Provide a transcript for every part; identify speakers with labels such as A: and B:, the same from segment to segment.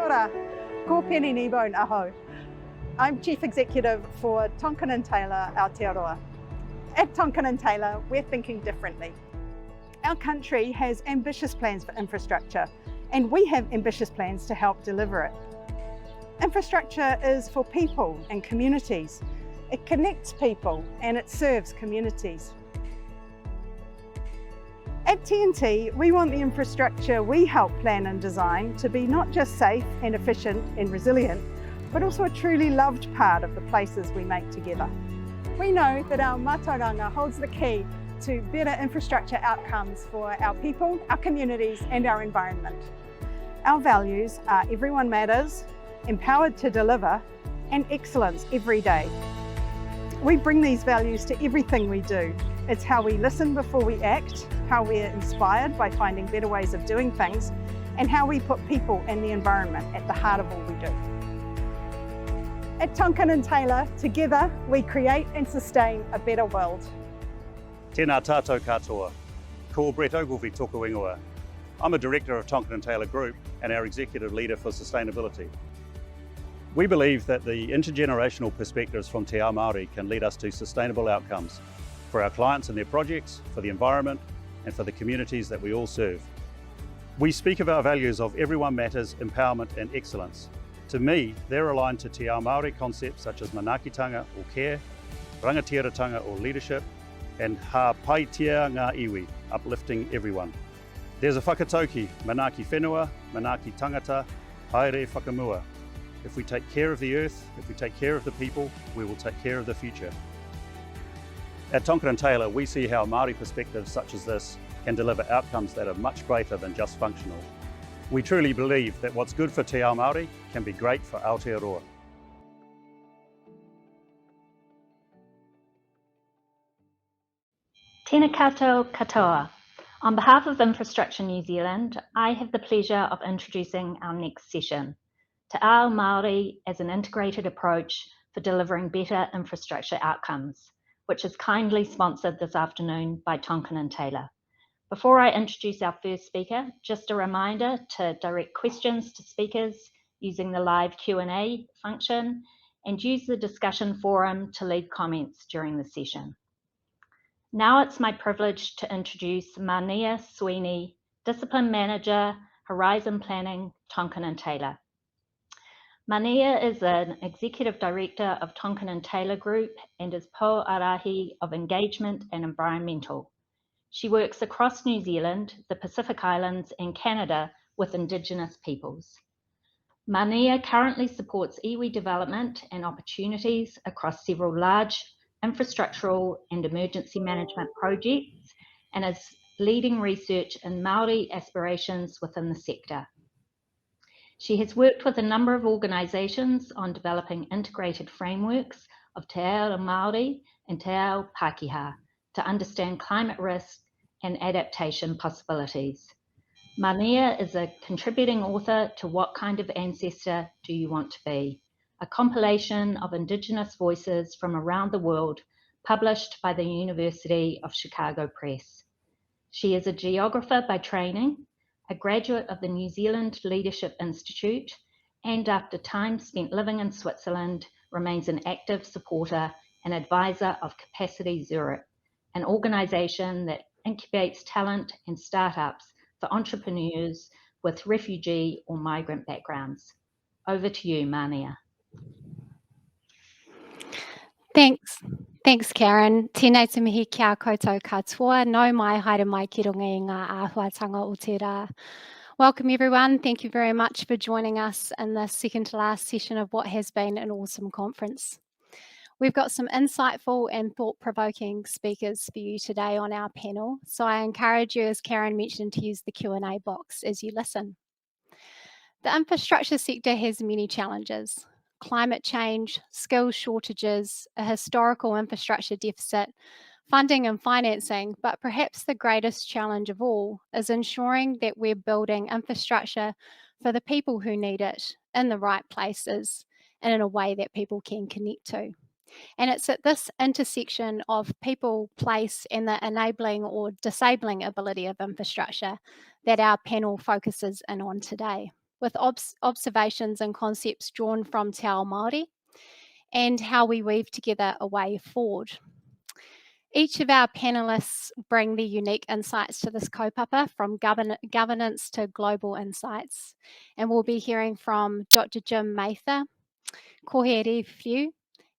A: Kia ora, ko peni ni bon aho. I'm Chief Executive for Tonkin and Taylor, Aotearoa. At Tonkin and Taylor, we're thinking differently. Our country has ambitious plans for infrastructure, and we have ambitious plans to help deliver it. Infrastructure is for people and communities. It connects people and it serves communities. At TNT, we want the infrastructure we help plan and design to be not just safe and efficient and resilient, but also a truly loved part of the places we make together. We know that our mātauranga holds the key to better infrastructure outcomes for our people, our communities and our environment. Our values are everyone matters, empowered to deliver, and excellence every day. We bring these values to everything we do. It's how we listen before we act, how we're inspired by finding better ways of doing things, and how we put people and the environment at the heart of all we do. At Tonkin and Taylor, together we create and sustain a better world.
B: Tēnā tātou katoa. Ko Brett Ogilvie tōku ingoa. I'm a director of Tonkin and Taylor Group and our executive leader for sustainability. We believe that the intergenerational perspectives from Te Ao Māori can lead us to sustainable outcomes for our clients and their projects, for the environment, and for the communities that we all serve. We speak of our values of everyone matters, empowerment and excellence. To me, they're aligned to Te Ao Māori concepts such as manaakitanga or care, rangatiratanga or leadership, and ha paitia ngā iwi, uplifting everyone. There's a whakatauki, manaaki whenua, manaaki tangata, haere whakamua. If we take care of the earth, if we take care of the people, we will take care of the future. At Tonkin and Taylor, we see how Māori perspectives such as this can deliver outcomes that are much greater than just functional. We truly believe that what's good for Te Ao Māori can be great for Aotearoa.
C: Tēnā koutou katoa. On behalf of Infrastructure New Zealand, I have the pleasure of introducing our next session, Te Ao Māori as an integrated approach for delivering better infrastructure outcomes, which is kindly sponsored this afternoon by Tonkin and Taylor. Before I introduce our first speaker, just a reminder to direct questions to speakers using the live Q&A function and use the discussion forum to leave comments during the session. Now it's my privilege to introduce Manea Sweeney, Discipline Manager, Horizon Planning, Tonkin and Taylor. Manea is an Executive Director of Tonkin and Taylor Group and is Po'arahi of Engagement and Environmental. She works across New Zealand, the Pacific Islands and Canada with Indigenous peoples. Manea currently supports iwi development and opportunities across several large infrastructural and emergency management projects and is leading research in Māori aspirations within the sector. She has worked with a number of organisations on developing integrated frameworks of Te Ao Māori and Te Ao Pākehā to understand climate risk and adaptation possibilities. Manea is a contributing author to What Kind of Ancestor Do You Want to Be? A compilation of Indigenous voices from around the world published by the University of Chicago Press. She is a geographer by training, a graduate of the New Zealand Leadership Institute, and after time spent living in Switzerland, remains an active supporter and advisor of Capacity Zurich, an organisation that incubates talent and startups for entrepreneurs with refugee or migrant backgrounds. Over to you, Manea.
D: Thanks, Karen. Tēnei te mihi kia koutou katoa. Nau mai haere mai ki runga i ngā āhuatanga o te rā. Welcome everyone. Thank you very much for joining us in the second to last session of what has been an awesome conference. We've got some insightful and thought-provoking speakers for you today on our panel, so I encourage you, as Karen mentioned, to use the Q&A box as you listen. The infrastructure sector has many challenges: climate change, skills shortages, a historical infrastructure deficit, funding and financing, but perhaps the greatest challenge of all is ensuring that we're building infrastructure for the people who need it in the right places and in a way that people can connect to. And it's at this intersection of people, place, and the enabling or disabling ability of infrastructure that our panel focuses in on today. with observations and concepts drawn from Te Ao Māori and how we weave together a way forward. Each of our panelists bring their unique insights to this kaupapa, from governance to global insights. And we'll be hearing from Dr. Jim Mather, Kohe Ruwhiu,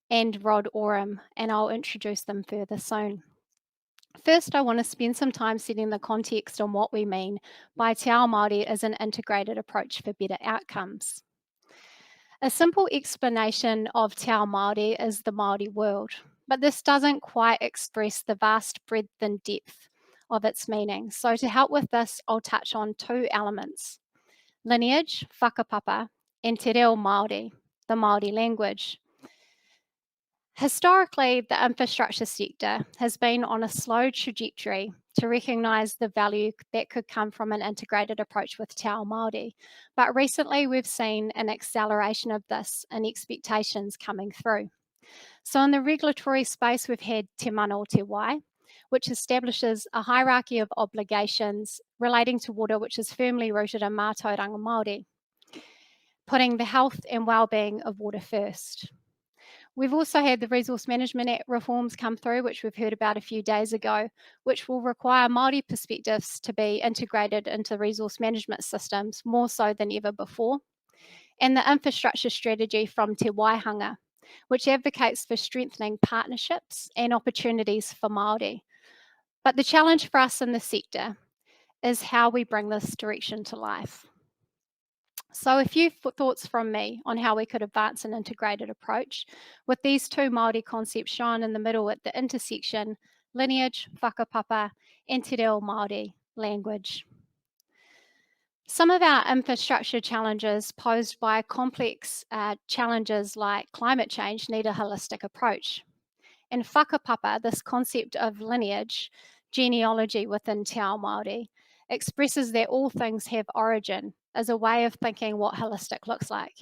D: and Rod Oram, and I'll introduce them further soon. First, I want to spend some time setting the context on what we mean by Te Ao Māori as an integrated approach for better outcomes. A simple explanation of Te Ao Māori is the Māori world, but this doesn't quite express the vast breadth and depth of its meaning. So to help with this, I'll touch on two elements: lineage, whakapapa, and te reo Māori, the Māori language. Historically, the infrastructure sector has been on a slow trajectory to recognise the value that could come from an integrated approach with Te Ao Māori. But recently, we've seen an acceleration of this and expectations coming through. So in the regulatory space, we've had Te Mana o Te Wai, which establishes a hierarchy of obligations relating to water, which is firmly rooted in mātauranga Māori, putting the health and well-being of water first. We've also had the Resource Management Act reforms come through, which we've heard about a few days ago, which will require Māori perspectives to be integrated into resource management systems more so than ever before. And the infrastructure strategy from Te Waihanga, which advocates for strengthening partnerships and opportunities for Māori. But the challenge for us in the sector is how we bring this direction to life. So a few thoughts from me on how we could advance an integrated approach with these two Māori concepts shown in the middle at the intersection: lineage, whakapapa, and te reo Māori, language. Some of our infrastructure challenges posed by complex challenges like climate change need a holistic approach. In whakapapa, this concept of lineage, genealogy within Te Ao Māori, expresses that all things have origin as a way of thinking what holistic looks like.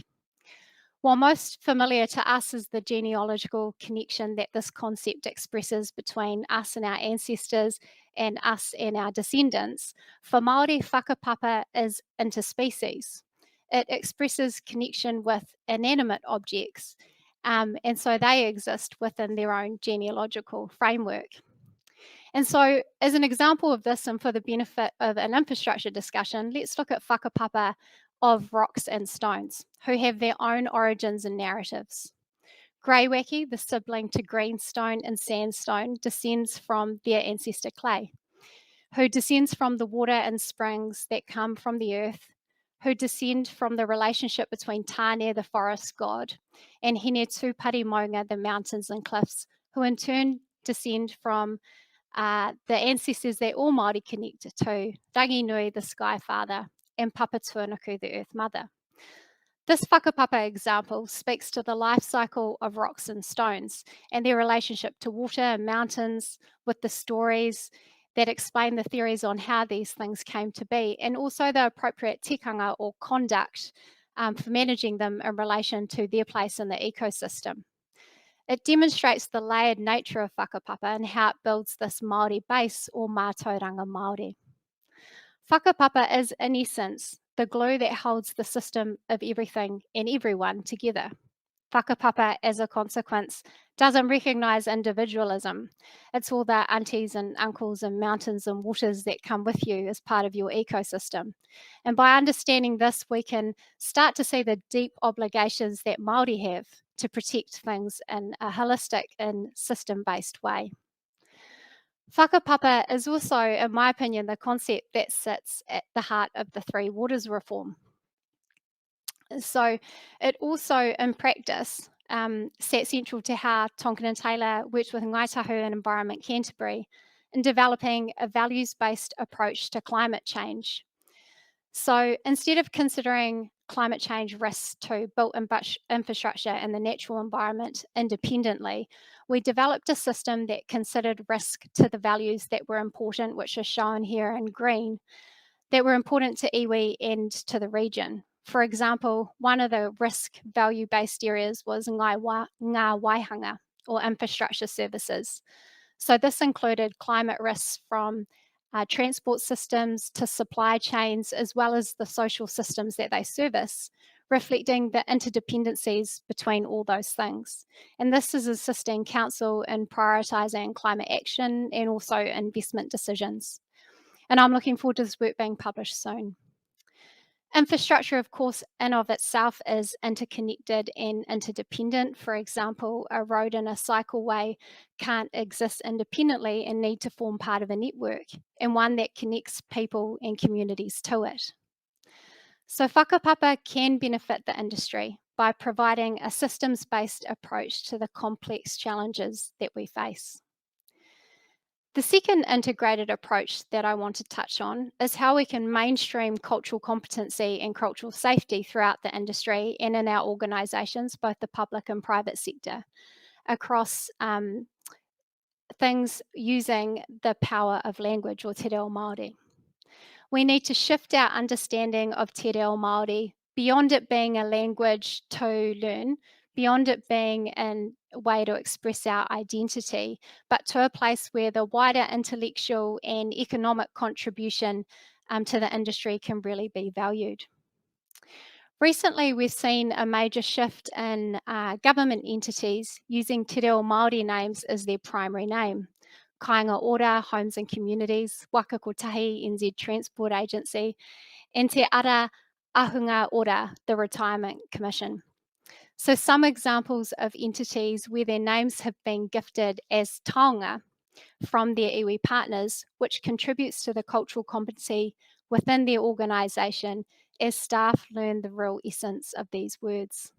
D: While most familiar to us is the genealogical connection that this concept expresses between us and our ancestors and us and our descendants, for Māori, whakapapa is interspecies. It expresses connection with inanimate objects, and so they exist within their own genealogical framework. And so, as an example of this, and for the benefit of an infrastructure discussion, let's look at whakapapa of rocks and stones, who have their own origins and narratives. Greywacke, the sibling to greenstone and sandstone, descends from their ancestor clay, who descends from the water and springs that come from the earth, who descend from the relationship between Tāne, the forest god, and Hine Tūpari Maunga, the mountains and cliffs, who in turn descend from the ancestors that all Māori connect to, Ranginui, the sky father, and Papa Tuanuku, the earth mother. This whakapapa example speaks to the life cycle of rocks and stones and their relationship to water and mountains, with the stories that explain the theories on how these things came to be, and also the appropriate tikanga or conduct for managing them in relation to their place in the ecosystem. It demonstrates the layered nature of whakapapa and how it builds this Māori base or mātauranga Māori. Whakapapa is, in essence, the glue that holds the system of everything and everyone together. Whakapapa, as a consequence, doesn't recognise individualism. It's all the aunties and uncles and mountains and waters that come with you as part of your ecosystem. And by understanding this, we can start to see the deep obligations that Māori have to protect things in a holistic and system-based way. Whakapapa is also, in my opinion, the concept that sits at the heart of the Three Waters reform. So it also, in practice, sat central to how Tonkin and Taylor worked with Ngāi Tahu and Environment Canterbury in developing a values-based approach to climate change. So instead of considering climate change risks to built infrastructure and the natural environment independently, we developed a system that considered risk to the values that were important, which are shown here in green, that were important to iwi and to the region. For example, one of the risk value-based areas was ngā waihanga, or infrastructure services. So this included climate risks from transport systems to supply chains, as well as the social systems that they service, reflecting the interdependencies between all those things. And this is assisting Council in prioritising climate action and also investment decisions. And I'm looking forward to this work being published soon. Infrastructure, of course, in of itself is interconnected and interdependent. For example, a road and a cycleway can't exist independently and need to form part of a network, and one that connects people and communities to it. So whakapapa can benefit the industry by providing a systems-based approach to the complex challenges that we face. The second integrated approach that I want to touch on is how we can mainstream cultural competency and cultural safety throughout the industry and in our organisations, both the public and private sector, across things using the power of language, or te reo Māori. We need to shift our understanding of te reo Māori beyond it being a language to learn, beyond it being a way to express our identity, but to a place where the wider intellectual and economic contribution to the industry can really be valued. Recently, we've seen a major shift in government entities using te reo Māori names as their primary name. Kāinga Ora, Homes and Communities, Waka Kotahi, NZ Transport Agency, and Te Ara Ahunga Ora, the Retirement Commission. So some examples of entities where their names have been gifted as taonga from their iwi partners, which contributes to the cultural competency within their organisation as staff learn the real essence of these words.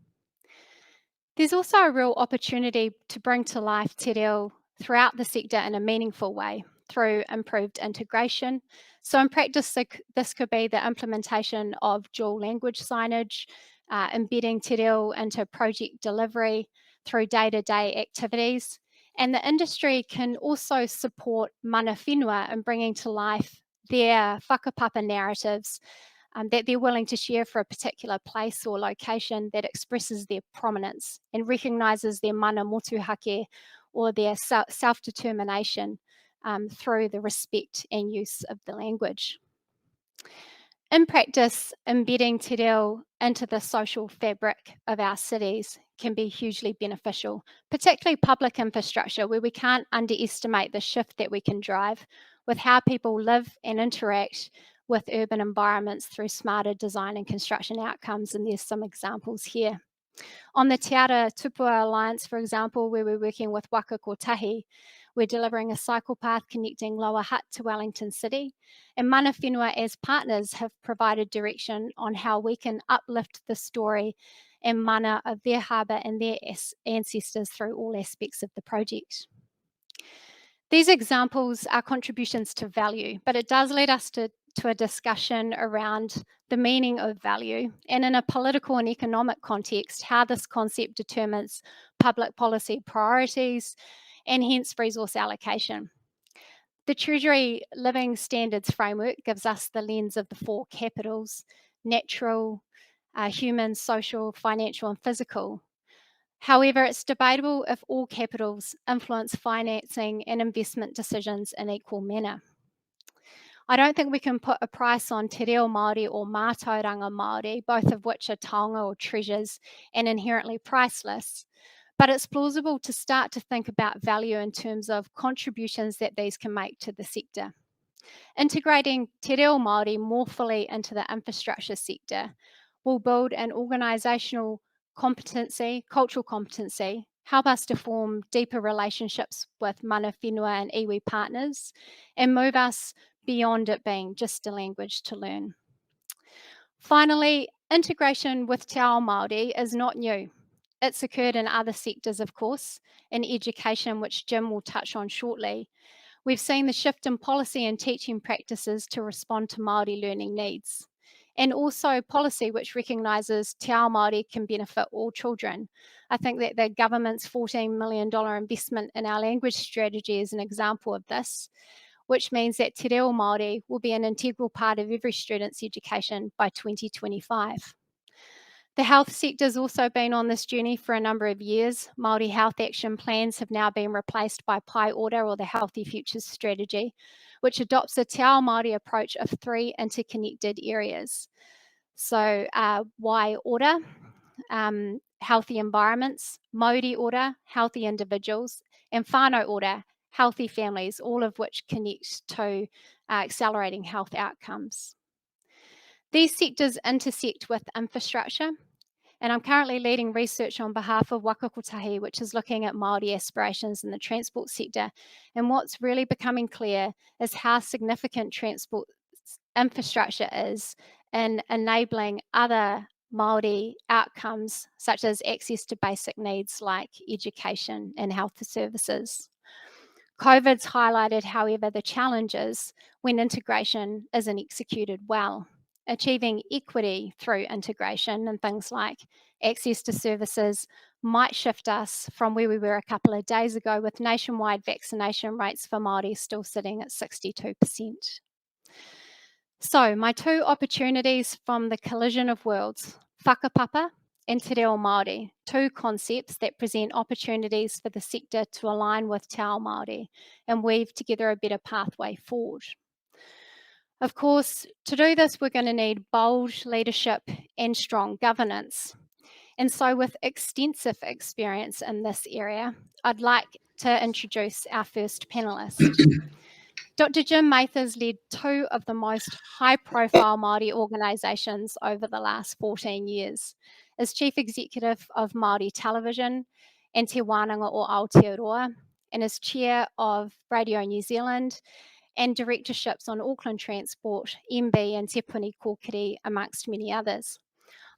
D: There's also a real opportunity to bring to life te reo throughout the sector in a meaningful way through improved integration. So in practice, this could be the implementation of dual language signage, embedding te reo into project delivery through day-to-day activities. And the industry can also support mana whenua in bringing to life their whakapapa narratives that they're willing to share for a particular place or location that expresses their prominence and recognises their mana motuhake or their self-determination through the respect and use of the language. In practice, embedding te reo into the social fabric of our cities can be hugely beneficial, particularly public infrastructure, where we can't underestimate the shift that we can drive with how people live and interact with urban environments through smarter design and construction outcomes, and there's some examples here. On the Te Ara Tupua Alliance, for example, where we're working with Waka Kotahi, we're delivering a cycle path connecting Lower Hutt to Wellington City, and mana whenua as partners have provided direction on how we can uplift the story and mana of their harbour and their ancestors through all aspects of the project. These examples are contributions to value, but it does lead us to a discussion around the meaning of value, and in a political and economic context, how this concept determines public policy priorities and hence resource allocation. The Treasury Living Standards Framework gives us the lens of the 4 capitals: natural, human, social, financial, and physical. However, it's debatable if all capitals influence financing and investment decisions in equal manner. I don't think we can put a price on te reo Māori or mātauranga Māori, both of which are taonga or treasures and inherently priceless. But it's plausible to start to think about value in terms of contributions that these can make to the sector. Integrating te reo Māori more fully into the infrastructure sector will build an organisational competency, cultural competency, help us to form deeper relationships with mana whenua and iwi partners, and move us beyond it being just a language to learn. Finally, integration with te ao Māori is not new. It's occurred in other sectors, of course, in education, which Jim will touch on shortly. We've seen the shift in policy and teaching practices to respond to Māori learning needs, and also policy which recognises te ao Māori can benefit all children. I think that the government's $14 million investment in our language strategy is an example of this, which means that te reo Māori will be an integral part of every student's education by 2025. The health sector has also been on this journey for a number of years. Māori health action plans have now been replaced by Pai Ora, or the Healthy Futures Strategy, which adopts a Te Ao Māori approach of 3 interconnected areas. So Wai Ora, healthy environments, Maori Ora, healthy individuals, and Whānau Ora, healthy families, all of which connect to accelerating health outcomes. These sectors intersect with infrastructure, and I'm currently leading research on behalf of Waka Kotahi, which is looking at Māori aspirations in the transport sector. And what's really becoming clear is how significant transport infrastructure is in enabling other Māori outcomes, such as access to basic needs like education and health services. COVID's highlighted, however, the challenges when integration isn't executed well. Achieving equity through integration and things like access to services might shift us from where we were a couple of days ago, with nationwide vaccination rates for Māori still sitting at 62%. So my 2 opportunities from the collision of worlds, whakapapa and te reo Māori, 2 concepts that present opportunities for the sector to align with Te Ao Māori and weave together a better pathway forward. Of course, to do this, we're going to need bold leadership and strong governance. And so with extensive experience in this area, I'd like to introduce our first panellist. Dr. Jim Mather's led 2 of the most high-profile Māori organisations over the last 14 years. As Chief Executive of Māori Television and Te Wānanga o Aotearoa, and as Chair of Radio New Zealand, and directorships on Auckland Transport, MB and Te Puni Kōkiri, amongst many others.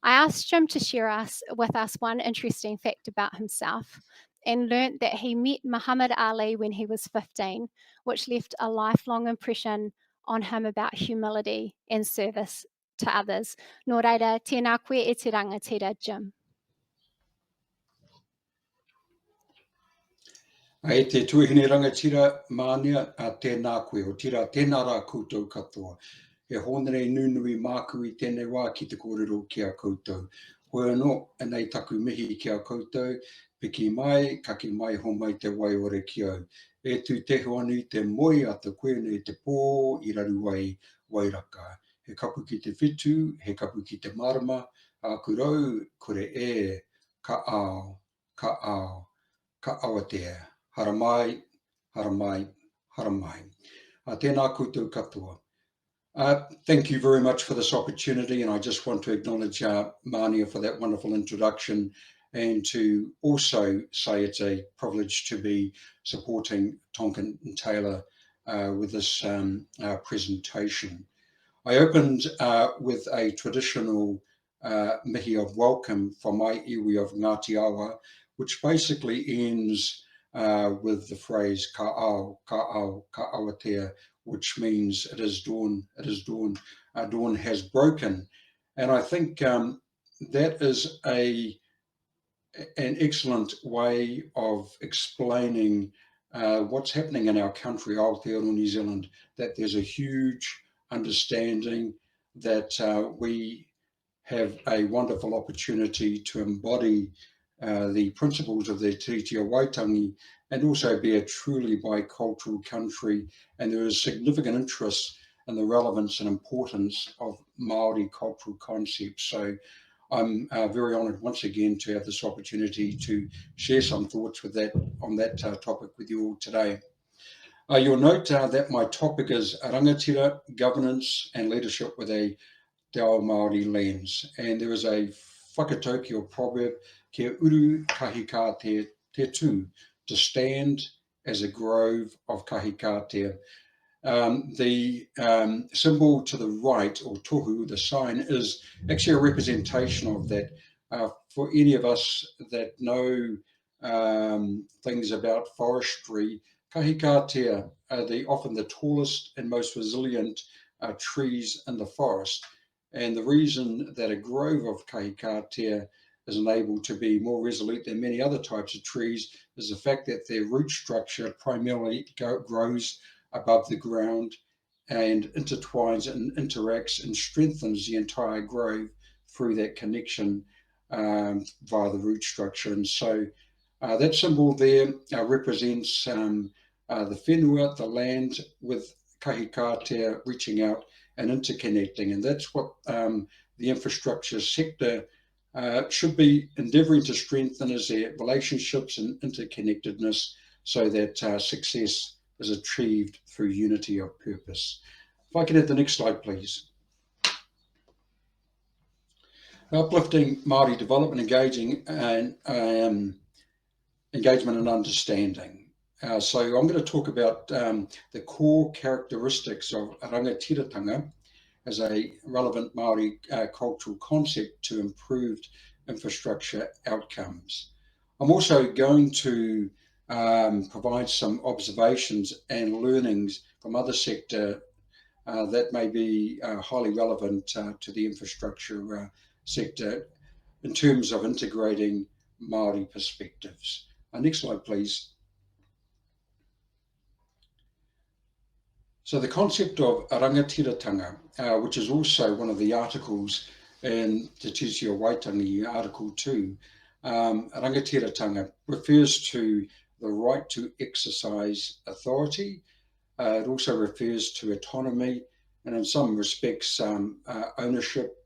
D: I asked Jim to share with us one interesting fact about himself, and learnt that he met Muhammad Ali when he was 15, which left a lifelong impression on him about humility and service to others. Nō reira, tēnā koe e te rangatira, Jim.
E: E te tuihine rangatira Manea a tēnā koe, o tira tēnā rā koutou katoa. He honere nunui māku I tēnei wā ki te kōrero ki a koutou. Hoi anō, anei taku mihi ki a koutou, piki mai, kaki mai ho mai te waiore ki au. E tu teho anu te moi a te koe nei te pō I raru wai wairaka. He kapu ki te whitu, he kapu ki te marama, a kurau, kore e, ka ao, ka ao, ka Aotearoa. Haramai, haramai, haramai. Tēnā koutou katoa. Thank you very much for this opportunity, and I just want to acknowledge Manea for that wonderful introduction, and to also say it's a privilege to be supporting Tonkin and Taylor with this presentation. I opened with a traditional mihi of welcome from my iwi of Ngāti Awa, which basically ends with the phrase ka ao, ka Aotearoa, which means it is dawn, dawn has broken. And I think that is an excellent way of explaining what's happening in our country, Aotearoa, New Zealand, that there's a huge understanding that we have a wonderful opportunity to embody the principles of the Tiriti o Waitangi and also be a truly bicultural country. And there is significant interest in the relevance and importance of Māori cultural concepts. So I'm very honoured once again to have this opportunity to share some thoughts with that on that topic with you all today. You'll note that my topic is rangatira, governance and leadership with a Te Ao Māori lens. And there is a whakatauki or proverb, kia uru kahikatea te tū, to stand as a grove of kahikatea. The symbol to the right, or tohu, the sign, is actually a representation of that. For any of us that know things about forestry, kahikatea are often the tallest and most resilient trees in the forest. And the reason that a grove of kahikatea is able to be more resolute than many other types of trees is the fact that their root structure primarily grows above the ground and intertwines and interacts and strengthens the entire grove through that connection via the root structure. And so that symbol there represents the whenua, the land, with kahikatea reaching out and interconnecting. And that's what the infrastructure sector should be endeavouring to strengthen, is their relationships and interconnectedness, so that success is achieved through unity of purpose. If I can have the next slide, please. Uplifting Māori development, engagement and understanding. So I'm going to talk about the core characteristics of rangatiratanga as a relevant Māori cultural concept to improved infrastructure outcomes. I'm also going to provide some observations and learnings from other sector that may be highly relevant to the infrastructure sector in terms of integrating Māori perspectives. Next slide, please. So the concept of rangatiratanga, which is also one of the articles in Te Tūtio Waitangi, Article 2, rangatiratanga refers to the right to exercise authority. It also refers to autonomy and in some respects ownership.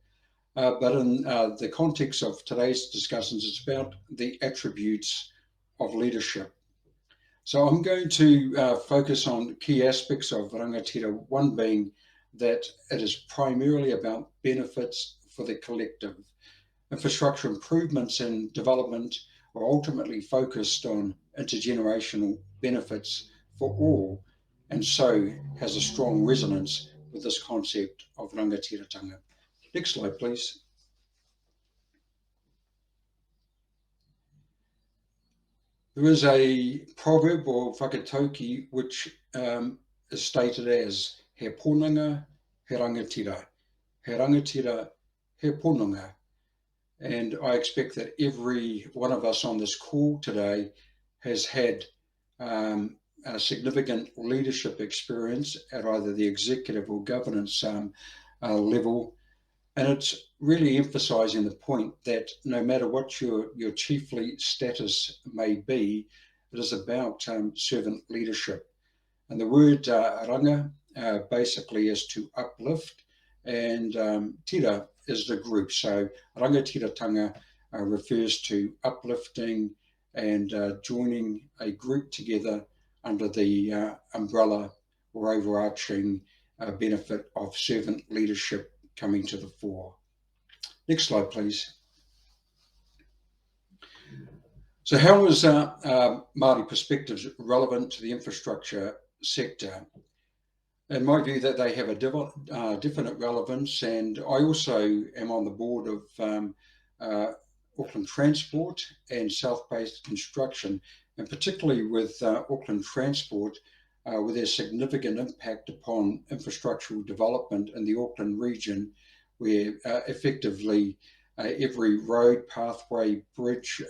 E: But in the context of today's discussions, it's about the attributes of leadership. So I'm going to focus on key aspects of rangatira, one being that it is primarily about benefits for the collective. Infrastructure improvements and development are ultimately focused on intergenerational benefits for all, and so has a strong resonance with this concept of rangatiratanga. Next slide, please. There is a proverb or whakatauki which is stated as he ponanga, he rangatira. He rangatira, he ponanga. And I expect that every one of us on this call today has had a significant leadership experience at either the executive or governance level. And it's really emphasising the point that no matter what your chiefly status may be, it is about servant leadership. And the word ranga basically is to uplift, and tira is the group. So rangatiratanga refers to uplifting and joining a group together under the umbrella or overarching benefit of servant leadership coming to the fore. Next slide, please. So how is Māori perspectives relevant to the infrastructure sector? In my view, that they have a definite relevance, and I also am on the board of Auckland Transport and South Based Construction, and particularly with Auckland Transport, with their significant impact upon infrastructural development in the Auckland region, where effectively every road, pathway, bridge,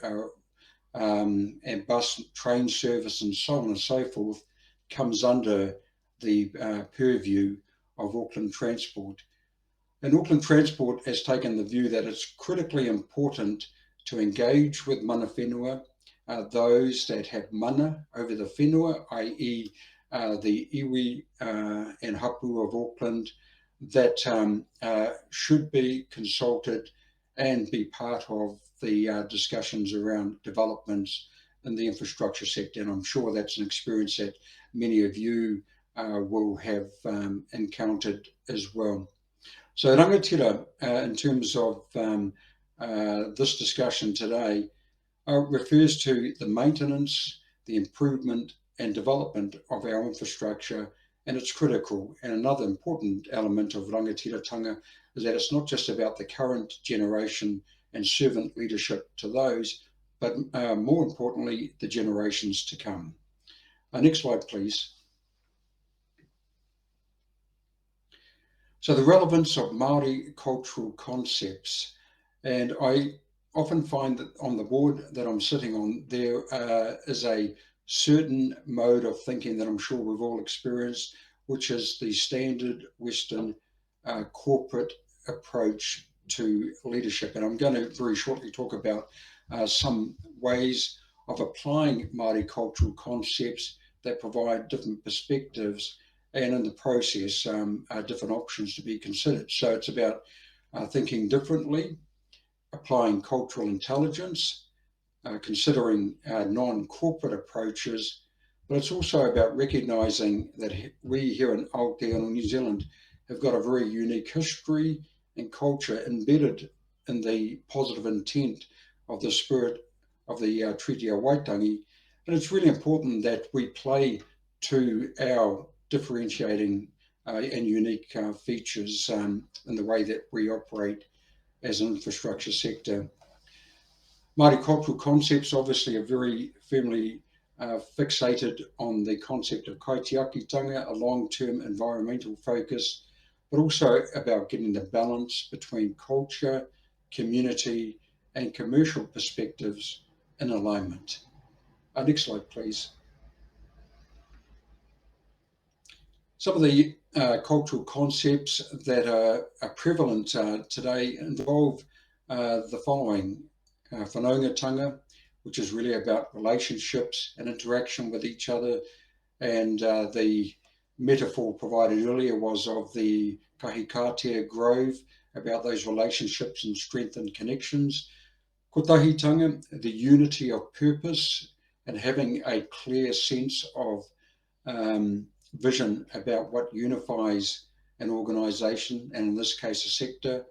E: and bus, train service, and so on and so forth comes under the purview of Auckland Transport. And Auckland Transport has taken the view that it's critically important to engage with mana whenua, those that have mana over the whenua, i.e. the iwi and hapu of Auckland, that should be consulted and be part of the discussions around developments in the infrastructure sector. And I'm sure that's an experience that many of you will have encountered as well. So rangatira, in terms of this discussion today, refers to the maintenance, the improvement and development of our infrastructure, and it's critical. And another important element of rangatiratanga is that it's not just about the current generation and servant leadership to those, but more importantly, the generations to come. Next slide, please. So the relevance of Māori cultural concepts, and I often find that on the board that I'm sitting on, there is a certain mode of thinking that I'm sure we've all experienced, which is the standard Western corporate approach to leadership. And I'm going to very shortly talk about some ways of applying Māori cultural concepts that provide different perspectives, and in the process, different options to be considered. So it's about thinking differently, applying cultural intelligence, considering non-corporate approaches, but it's also about recognising that we here in Aotearoa, New Zealand, have got a very unique history and culture embedded in the positive intent of the spirit of the Treaty of Waitangi. And it's really important that we play to our differentiating and unique features in the way that we operate as an infrastructure sector. Māori cultural concepts obviously are very firmly fixated on the concept of kaitiakitanga, a long-term environmental focus, but also about getting the balance between culture, community, and commercial perspectives in alignment. Next slide, please. Some of the cultural concepts that are prevalent today involve the following. Whanaungatanga, which is really about relationships and interaction with each other. And the metaphor provided earlier was of the kahikatea grove, about those relationships and strengthened connections. Kotahitanga, the unity of purpose and having a clear sense of vision about what unifies an organisation, and in this case a sector.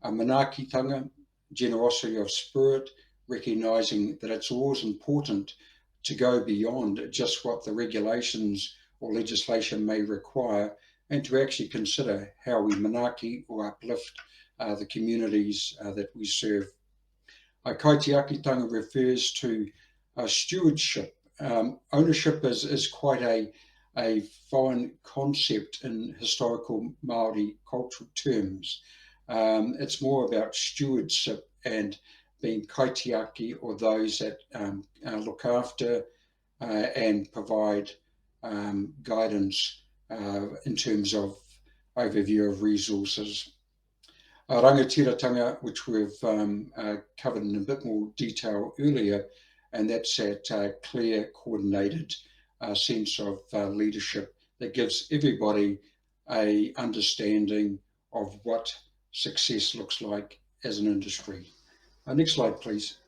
E: Manaakitanga, generosity of spirit, recognising that it's always important to go beyond just what the regulations or legislation may require, and to actually consider how we manaaki or uplift the communities that we serve. Kaitiakitanga refers to stewardship. Ownership is quite a foreign concept in historical Māori cultural terms. It's more about stewardship and being kaitiaki, or those that look after and provide guidance in terms of overview of resources. Rangatiratanga, which we've covered in a bit more detail earlier, and that's that clear, coordinated sense of leadership that gives everybody an understanding of what success looks like as an industry. Next slide, please.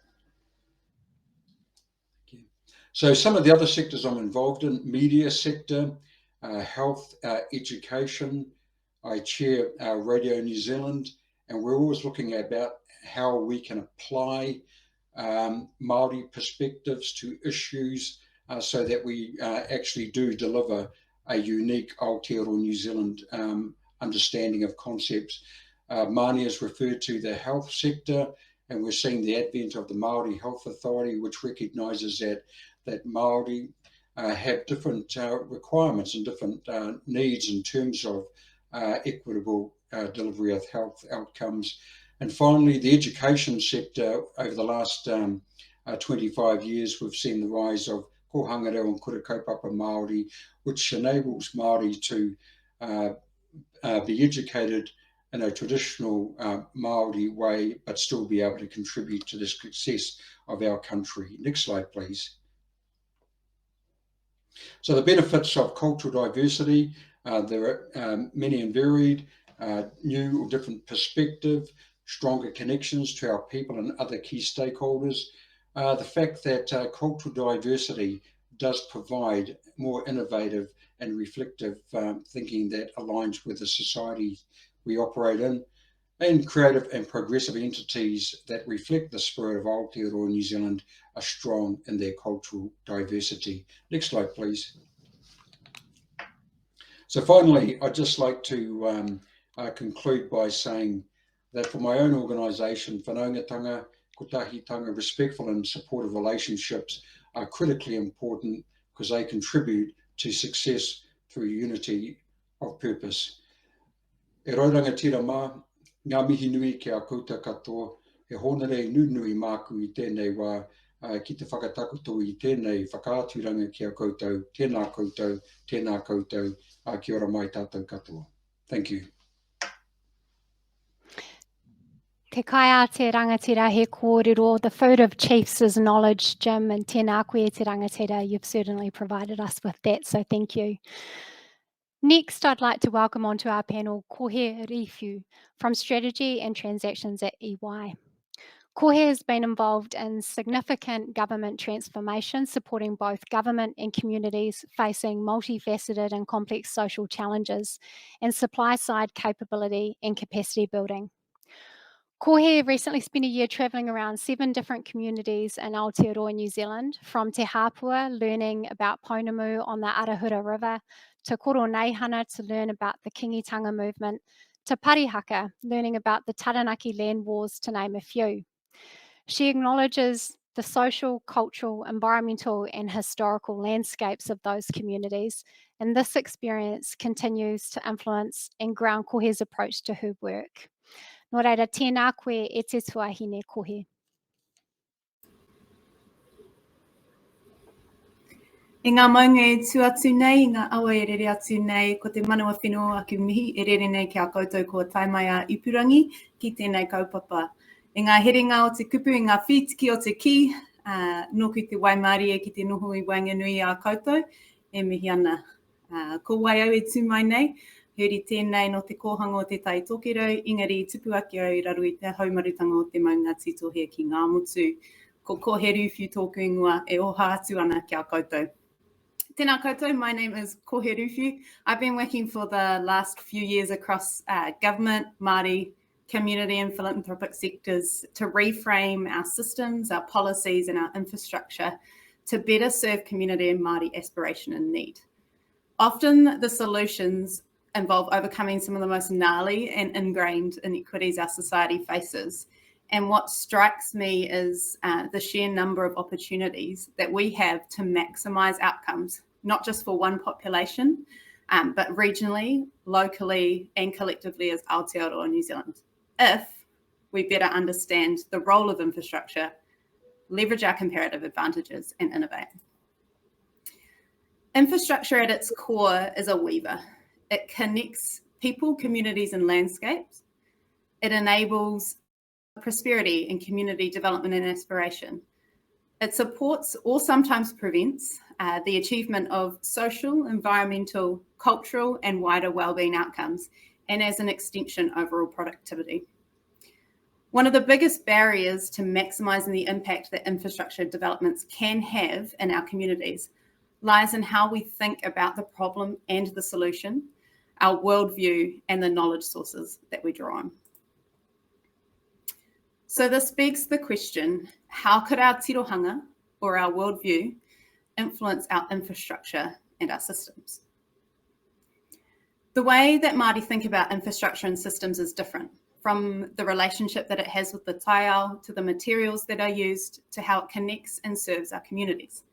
E: So some of the other sectors I'm involved in: media sector, health, education. I chair Radio New Zealand, and we're always looking about how we can apply Māori perspectives to issues so that we actually do deliver a unique Aotearoa New Zealand understanding of concepts. Manea is referred to the health sector, and we're seeing the advent of the Māori Health Authority, which recognises that Māori have different requirements and different needs in terms of equitable delivery of health outcomes. And finally, the education sector. Over the last 25 years, we've seen the rise of kohanga reo and kura kaupapa Māori, which enables Māori to be educated in a traditional Māori way, but still be able to contribute to the success of our country. Next slide, please. So the benefits of cultural diversity, there are many and varied, new or different perspective, stronger connections to our people and other key stakeholders. The fact that cultural diversity does provide more innovative and reflective thinking that aligns with the society we operate in, and creative and progressive entities that reflect the spirit of Aotearoa New Zealand are strong in their cultural diversity. Next slide, please. So finally, I'd just like to conclude by saying that for my own organisation, whanaungatanga, kotahitanga, respectful and supportive relationships are critically important because they contribute to success through unity of purpose. E raurangatira mā, ngā mihi nui ki a koutou katoa, he honere nunui māku I tēnei wā, ki te whakatakuto I tēnei whakāturanga ki a koutou, tēnā koutou, kia ora mai tātou katoa. Thank you.
D: Ke kai a te rangatira he kōrero. The food of chiefs is knowledge, Jim, and tēnā koe te rangatira. You've certainly provided us with that, so thank you. Next, I'd like to welcome onto our panel Kohe Ruwhiu from Strategy and Transactions at EY. Kohe has been involved in significant government transformation, supporting both government and communities facing multifaceted and complex social challenges, and supply-side capability and capacity building. Kohe recently spent a year travelling around 7 different communities in Aotearoa, New Zealand, from Te Hapua, learning about Pounamu on the Arahura River, to Koroneihana to learn about the Kingitanga movement, to Parihaka, learning about the Taranaki land wars, to name a few. She acknowledges the social, cultural, environmental and historical landscapes of those communities, and this experience continues to influence and ground Kohe's approach to her work. Nō reira, tēnā koe e te tuahine Kohe.
F: I ngā maunga e tu atu nei, i ngā awa e rere atu nei, ko te manawa whenua aku mihi e rere nei ki a koutou ko taimai a ipurangi ki tēnei kaupapa. I ngā herenga o te kupu, i ngā whitiki o te ki, nōku te Waimarie e ki te noho i Wainganui a koutou, e mihi ana. Ko wai au e tū mai nei, huri tēnei no te kōhanga o te tai tōkero, ingari tupu ake au i raru i te haumarutanga o te maunga titohea ki ngā motu. Ko Kohe Ruwhiu tōku ingoa e oha atu ana ki a koutou. Tēnā koutou, my name is Kohe Ruwhiu. I've been working for the last few years across government, Māori, community and philanthropic sectors to reframe our systems, our policies and our infrastructure to better serve community and Māori aspiration and need. Often the solutions involve overcoming some of the most gnarly and ingrained inequities our society faces. And what strikes me is the sheer number of opportunities that we have to maximise outcomes, not just for one population, but regionally, locally and collectively as Aotearoa, New Zealand, if we better understand the role of infrastructure, leverage our comparative advantages and innovate. Infrastructure at its core is a weaver. It connects people, communities and landscapes. It enables prosperity and community development and aspiration. It supports or sometimes prevents the achievement of social, environmental, cultural and wider wellbeing outcomes, and as an extension, overall productivity. One of the biggest barriers to maximising the impact that infrastructure developments can have in our communities lies in how we think about the problem and the solution, our worldview and the knowledge sources that we draw on. So this begs the question, how could our tirohanga or our worldview influence our infrastructure and our systems? The way that Māori think about infrastructure and systems is different, from the relationship that it has with the taiao, to the materials that are used, to how it connects and serves our communities.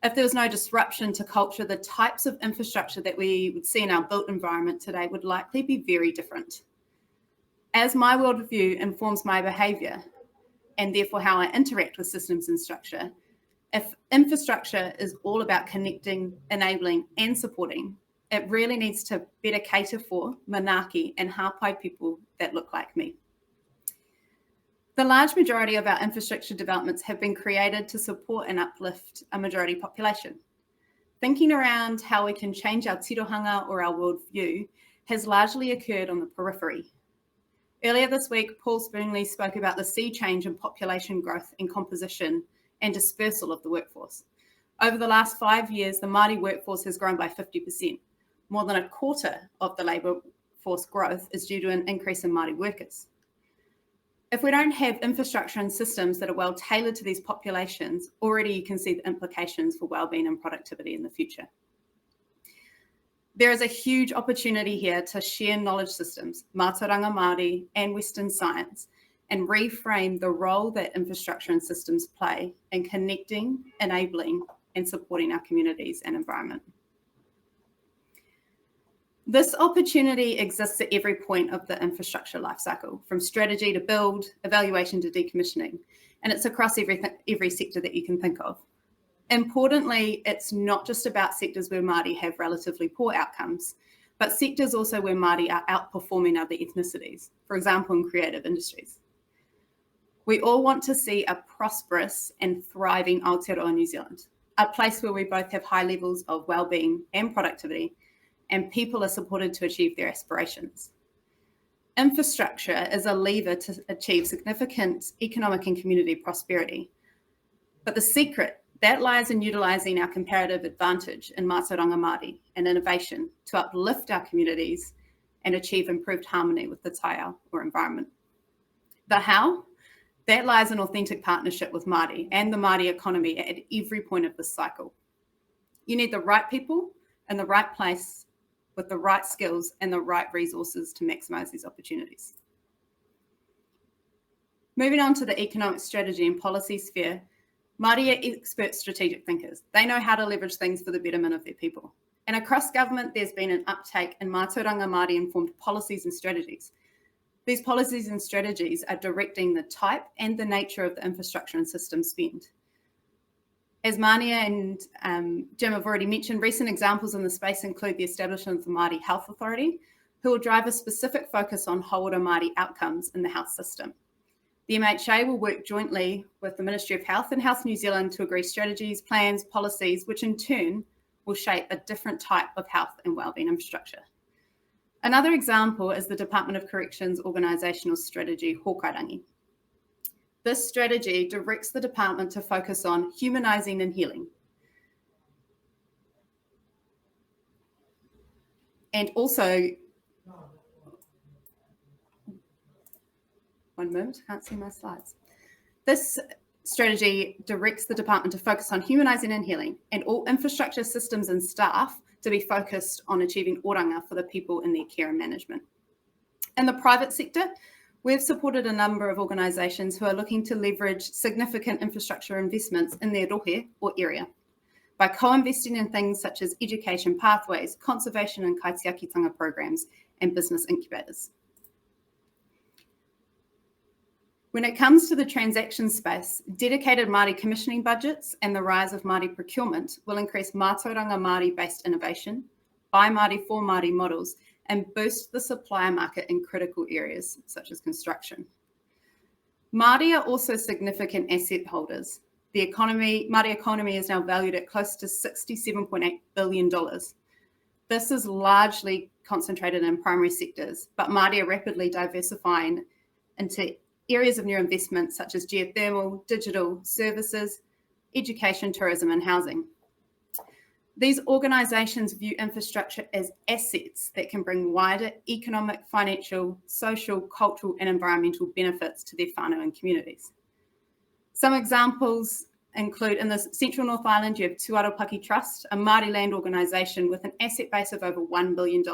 F: If there was no disruption to culture, the types of infrastructure that we would see in our built environment today would likely be very different. As my worldview informs my behaviour, and therefore how I interact with systems and structure, if infrastructure is all about connecting, enabling and supporting, it really needs to better cater for manaaki and hapai people that look like me. The large majority of our infrastructure developments have been created to support and uplift a majority population. Thinking around how we can change our tirohanga or our worldview has largely occurred on the periphery. Earlier this week, Paul Spoonley spoke about the sea change in population growth and composition and dispersal of the workforce. Over the last 5 years, the Māori workforce has grown by 50%. More than a quarter of the labour force growth is due to an increase in Māori workers. If we don't have infrastructure and systems that are well tailored to these populations, already you can see the implications for wellbeing and productivity in the future. There is a huge opportunity here to share knowledge systems, mātauranga Māori and Western science, and reframe the role that infrastructure and systems play in connecting, enabling, and supporting our communities and environment. This opportunity exists at every point of the infrastructure lifecycle, from strategy to build, evaluation to decommissioning, and it's across every sector that you can think of. Importantly, it's not just about sectors where Māori have relatively poor outcomes, but sectors also where Māori are outperforming other ethnicities, for example, in creative industries. We all want to see a prosperous and thriving Aotearoa New Zealand, a place where we both have high levels of well-being and productivity, and people are supported to achieve their aspirations. Infrastructure is a lever to achieve significant economic and community prosperity. But the secret, that lies in utilising our comparative advantage in mātauranga Māori and innovation to uplift our communities and achieve improved harmony with the taiao or environment. The how? That lies in authentic partnership with Māori and the Māori economy at every point of this cycle. You need the right people in the right place with the right skills and the right resources to maximise these opportunities. Moving on to the economic strategy and policy sphere, Māori are expert strategic thinkers. They know how to leverage things for the betterment of their people. And across government, there's been an uptake in mātauranga Māori informed policies and strategies. These policies and strategies are directing the type and the nature of the infrastructure and system spend. As Manea and Jim have already mentioned, recent examples in the space include the establishment of the Māori Health Authority, who will drive a specific focus on Haora Māori outcomes in the health system. The MHA will work jointly with the Ministry of Health and Health New Zealand to agree strategies, plans, policies, which in turn will shape a different type of health and wellbeing infrastructure. Another example is the Department of Corrections organisational strategy, Hōkairangi. This strategy directs the department to focus on humanising and healing. And also, one moment, can't see my slides. This strategy directs the department to focus on humanising and healing, and all infrastructure systems and staff to be focused on achieving oranga for the people in their care and management. In the private sector, we've supported a number of organisations who are looking to leverage significant infrastructure investments in their rohe or area by co-investing in things such as education pathways, conservation and kaitiakitanga programs, and business incubators. When it comes to the transaction space, dedicated Māori commissioning budgets and the rise of Māori procurement will increase mātauranga Māori-based innovation, by Māori for Māori models, and boost the supplier market in critical areas such as construction. Māori are also significant asset holders. The Māori economy is now valued at close to $67.8 billion. This is largely concentrated in primary sectors, but Māori are rapidly diversifying into areas of new investment such as geothermal, digital, services, education, tourism and housing. These organisations view infrastructure as assets that can bring wider economic, financial, social, cultural and environmental benefits to their whānau and communities. Some examples include in the Central North Island, you have Te Aropaki Trust, a Māori land organisation with an asset base of over $1 billion.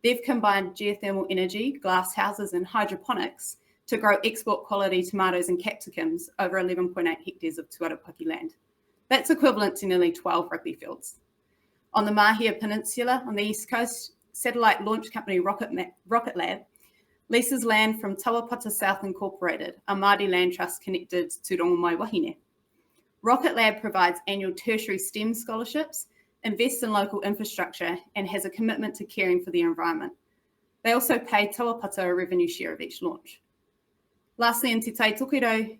F: They've combined geothermal energy, glass houses and hydroponics to grow export quality tomatoes and capsicums over 11.8 hectares of Te Aropaki land. That's equivalent to nearly 12 rugby fields. On the Mahia Peninsula on the east coast, satellite launch company Rocket Lab leases land from Tawapata South Incorporated, a Māori land trust connected to Rongomai Wahine. Rocket Lab provides annual tertiary STEM scholarships, invests in local infrastructure, and has a commitment to caring for the environment. They also pay Tawapata a revenue share of each launch. Lastly, in Te Tai Tokerau,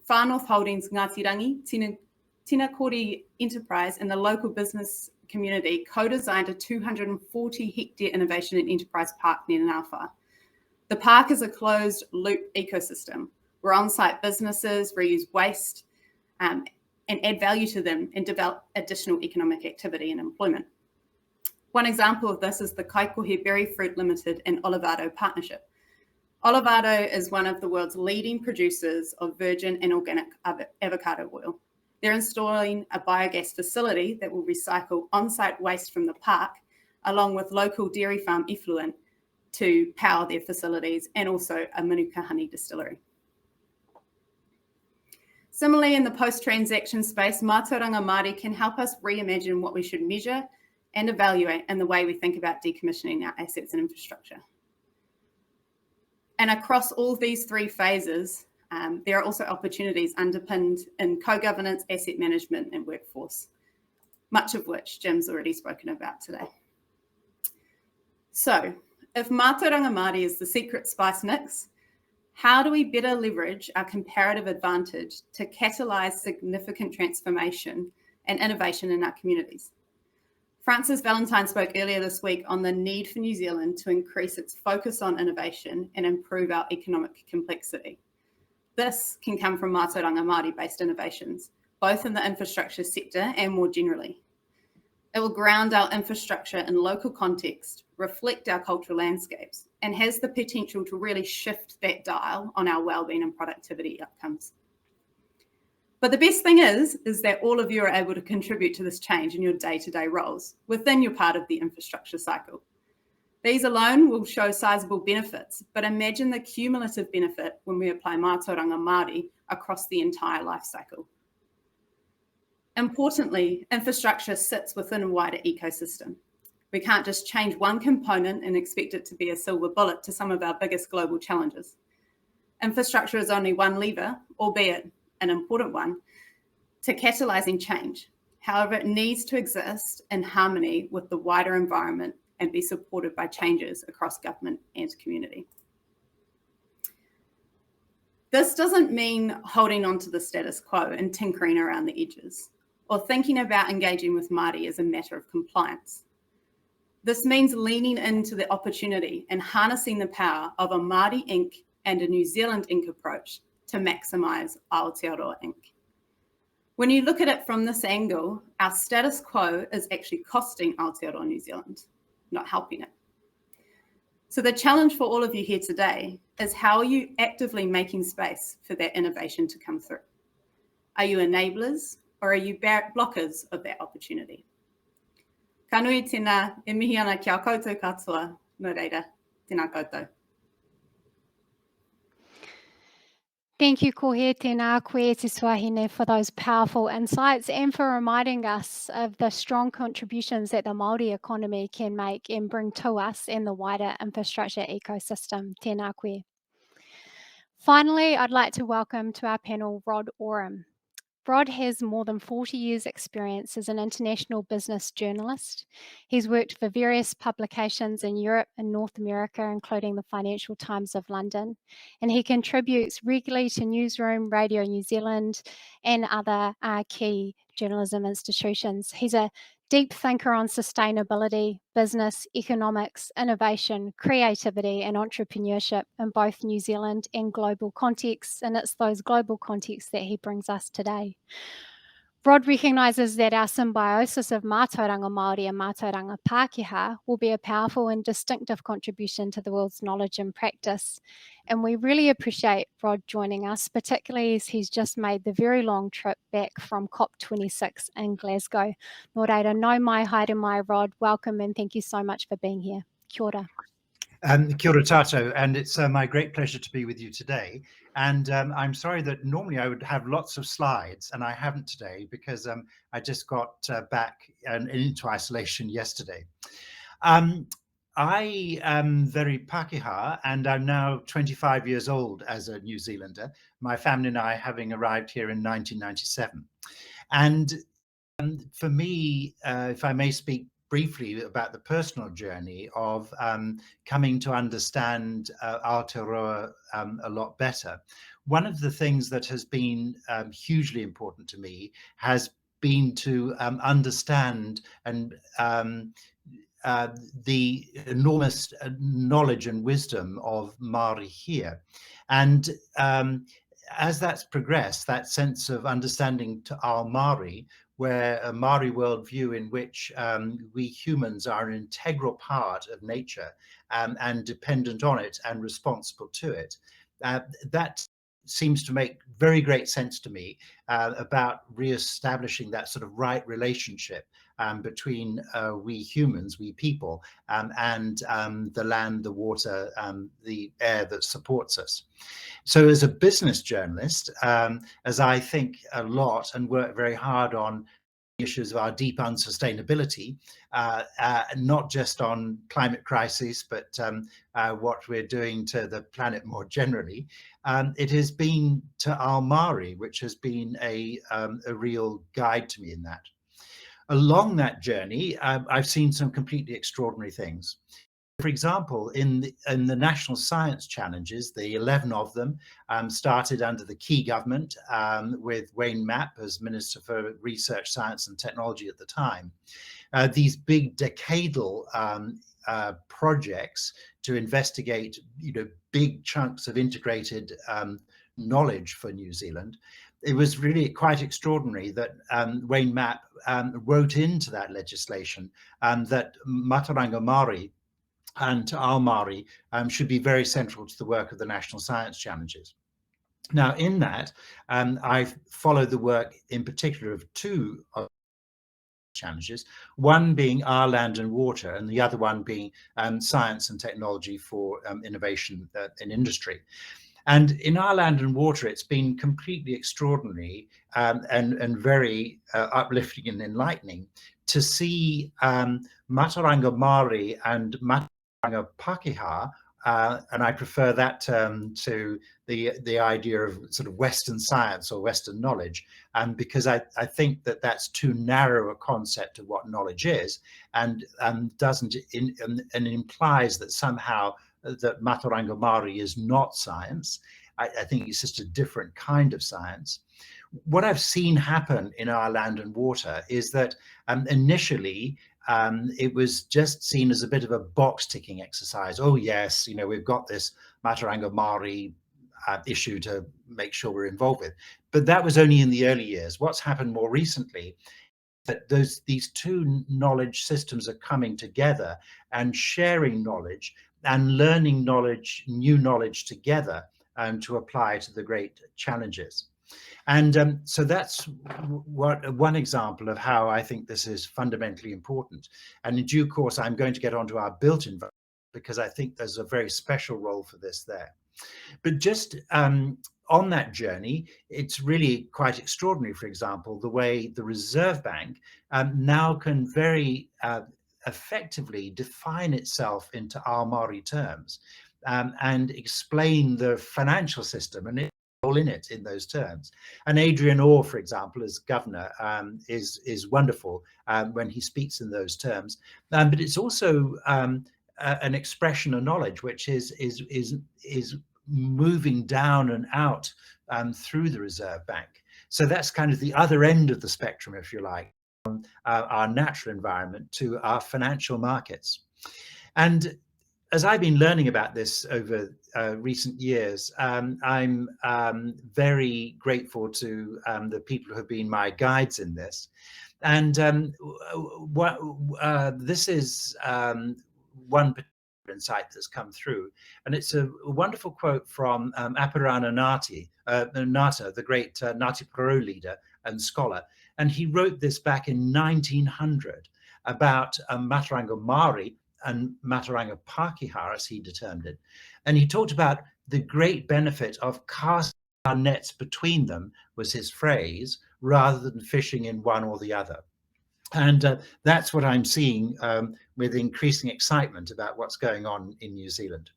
F: Far North Holdings Ngāti Rangi, Tina Kori Enterprise and the local business community co-designed a 240-hectare innovation and enterprise park near Ngāwha. The park is a closed-loop ecosystem where on-site businesses reuse waste and add value to them and develop additional economic activity and employment. One example of this is the Kaikohe Berry Fruit Limited and Olivado partnership. Olivado is one of the world's leading producers of virgin and organic avocado oil. They're installing a biogas facility that will recycle on-site waste from the park, along with local dairy farm effluent to power their facilities, and also a Manuka honey distillery. Similarly, in the post-transaction space, mātauranga Māori can help us reimagine what we should measure and evaluate in the way we think about decommissioning our assets and infrastructure. And across all these three phases, there are also opportunities underpinned in co-governance, asset management and workforce, much of which Jim's already spoken about today. So, if mātauranga Māori is the secret spice mix, How do we better leverage our comparative advantage to catalyse significant transformation and innovation in our communities? Frances Valentine spoke earlier this week on the need for New Zealand to increase its focus on innovation and improve our economic complexity. This can come from Mātauranga Māori-based innovations, both in the infrastructure sector and more generally. It will ground our infrastructure in local context, reflect our cultural landscapes, and has the potential to really shift that dial on our wellbeing and productivity outcomes. But the best thing is that all of you are able to contribute to this change in your day-to-day roles within your part of the infrastructure cycle. These alone will show sizable benefits, but imagine the cumulative benefit when we apply Mātauranga Māori across the entire life cycle. Importantly, infrastructure sits within a wider ecosystem. We can't just change one component and expect it to be a silver bullet to some of our biggest global challenges. Infrastructure is only one lever, albeit an important one, to catalysing change. However, it needs to exist in harmony with the wider environment and be supported by changes across government and community. This doesn't mean holding on to the status quo and tinkering around the edges, or thinking about engaging with Māori as a matter of compliance. This means leaning into the opportunity and harnessing the power of a Māori Inc. and a New Zealand Inc. approach to maximise Aotearoa Inc. When you look at it from this angle, our status quo is actually costing Aotearoa New Zealand, not helping it. So the challenge for all of you here today is, how are you actively making space for that innovation to come through? Are you enablers, or are you blockers of that opportunity? Ka nui tēnā, e mihi ana kia koutou katoa, no reira, tēnā koutou.
D: Thank you, Kohe, tēnā koe te Swahine, for those powerful insights and for reminding us of the strong contributions that the Māori economy can make and bring to us and the wider infrastructure ecosystem. Tēnā koe. Finally, I'd like to welcome to our panel Rod Oram. Rod has more than 40 years' experience as an international business journalist. He's worked for various publications in Europe and North America, including the Financial Times of London, and he contributes regularly to Newsroom, Radio New Zealand, and other key journalism institutions. He's a deep thinker on sustainability, business, economics, innovation, creativity, and entrepreneurship in both New Zealand and global contexts, and it's those global contexts that he brings us today. Rod recognises that our symbiosis of Mātauranga Māori and Mātauranga Pākehā will be a powerful and distinctive contribution to the world's knowledge and practice. And we really appreciate Rod joining us, particularly as he's just made the very long trip back from COP26 in Glasgow. Nō reira, nau mai haere mai, Rod. Welcome and thank you so much for being here. Kia ora.
G: Kia ora tātou, and it's my great pleasure to be with you today. And I'm sorry that normally I would have lots of slides, and I haven't today because I just got back and into isolation yesterday. I am very Pākehā, and I'm now 25 years old as a New Zealander, my family and I having arrived here in 1997. And for me, if I may speak briefly about the personal journey of coming to understand Aotearoa a lot better. One of the things that has been hugely important to me has been to understand and the enormous knowledge and wisdom of Māori here. And as that's progressed, that sense of understanding to Ao Māori, where a Māori worldview in which we humans are an integral part of nature and dependent on it and responsible to it. That seems to make very great sense to me about re-establishing that sort of right relationship between we humans, we people, and the land, the water, the air that supports us. So as a business journalist, as I think a lot and work very hard on issues of our deep unsustainability, not just on climate crisis, but what we're doing to the planet more generally, it has been to Ao Māori, which has been a real guide to me in that. Along that journey, I've seen some completely extraordinary things. For example, in the National Science Challenges, the 11 of them started under the Key government with Wayne Mapp as Minister for Research, Science and Technology at the time. These big decadal projects to investigate, big chunks of integrated knowledge for New Zealand. It was really quite extraordinary that Wayne Mapp wrote into that legislation that Mātauranga Māori and Ao Māori should be very central to the work of the National Science Challenges. Now, in that, I've followed the work in particular of two challenges, one being Our Land and Water, and the other one being Science and Technology for Innovation in Industry. And in Our Land and Water, it's been completely extraordinary and very uplifting and enlightening to see Mātauranga Māori and Mātauranga Pākehā, and I prefer that term to the idea of sort of Western science or Western knowledge, because I think that that's too narrow a concept of what knowledge is, and implies that somehow that Mātauranga Māori is not science. I think it's just a different kind of science. What I've seen happen in Our Land and Water is that initially it was just seen as a bit of a box ticking exercise. Oh yes, we've got this Mātauranga Māori issue to make sure we're involved with. But that was only in the early years. What's happened more recently, that these two knowledge systems are coming together and sharing knowledge and learning knowledge, new knowledge together to apply to the great challenges. And so that's one example of how I think this is fundamentally important. And in due course, I'm going to get onto our built environment, because I think there's a very special role for this there. But just on that journey, it's really quite extraordinary, for example, the way the Reserve Bank now can very effectively define itself into Ao Māori terms and explain the financial system and all in it in those terms. And Adrian Orr, for example, as governor, is wonderful when he speaks in those terms. But it's also an expression of knowledge which is moving down and out through the Reserve Bank. So that's kind of the other end of the spectrum, if you like, from our natural environment to our financial markets. And as I've been learning about this over recent years, I'm very grateful to the people who have been my guides in this. And this is one particular insight that's come through, and it's a wonderful quote from Apirana Ngata, the great Ngāti Porou leader and scholar. And he wrote this back in 1900 about Mātauranga Māori and Mātauranga Pākehā, as he determined it. And he talked about the great benefit of casting our nets between them, was his phrase, rather than fishing in one or the other. And that's what I'm seeing with increasing excitement about what's going on in New Zealand.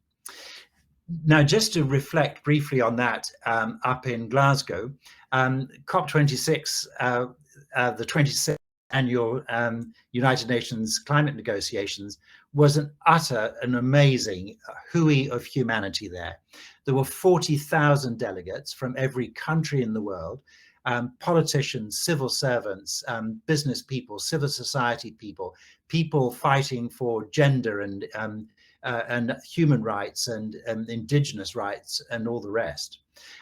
G: Now, just to reflect briefly on that, up in Glasgow, COP26, the 26th annual United Nations climate negotiations, was an amazing hui of humanity there. There were 40,000 delegates from every country in the world, politicians, civil servants, business people, civil society people, people fighting for gender and human rights and indigenous rights and all the rest.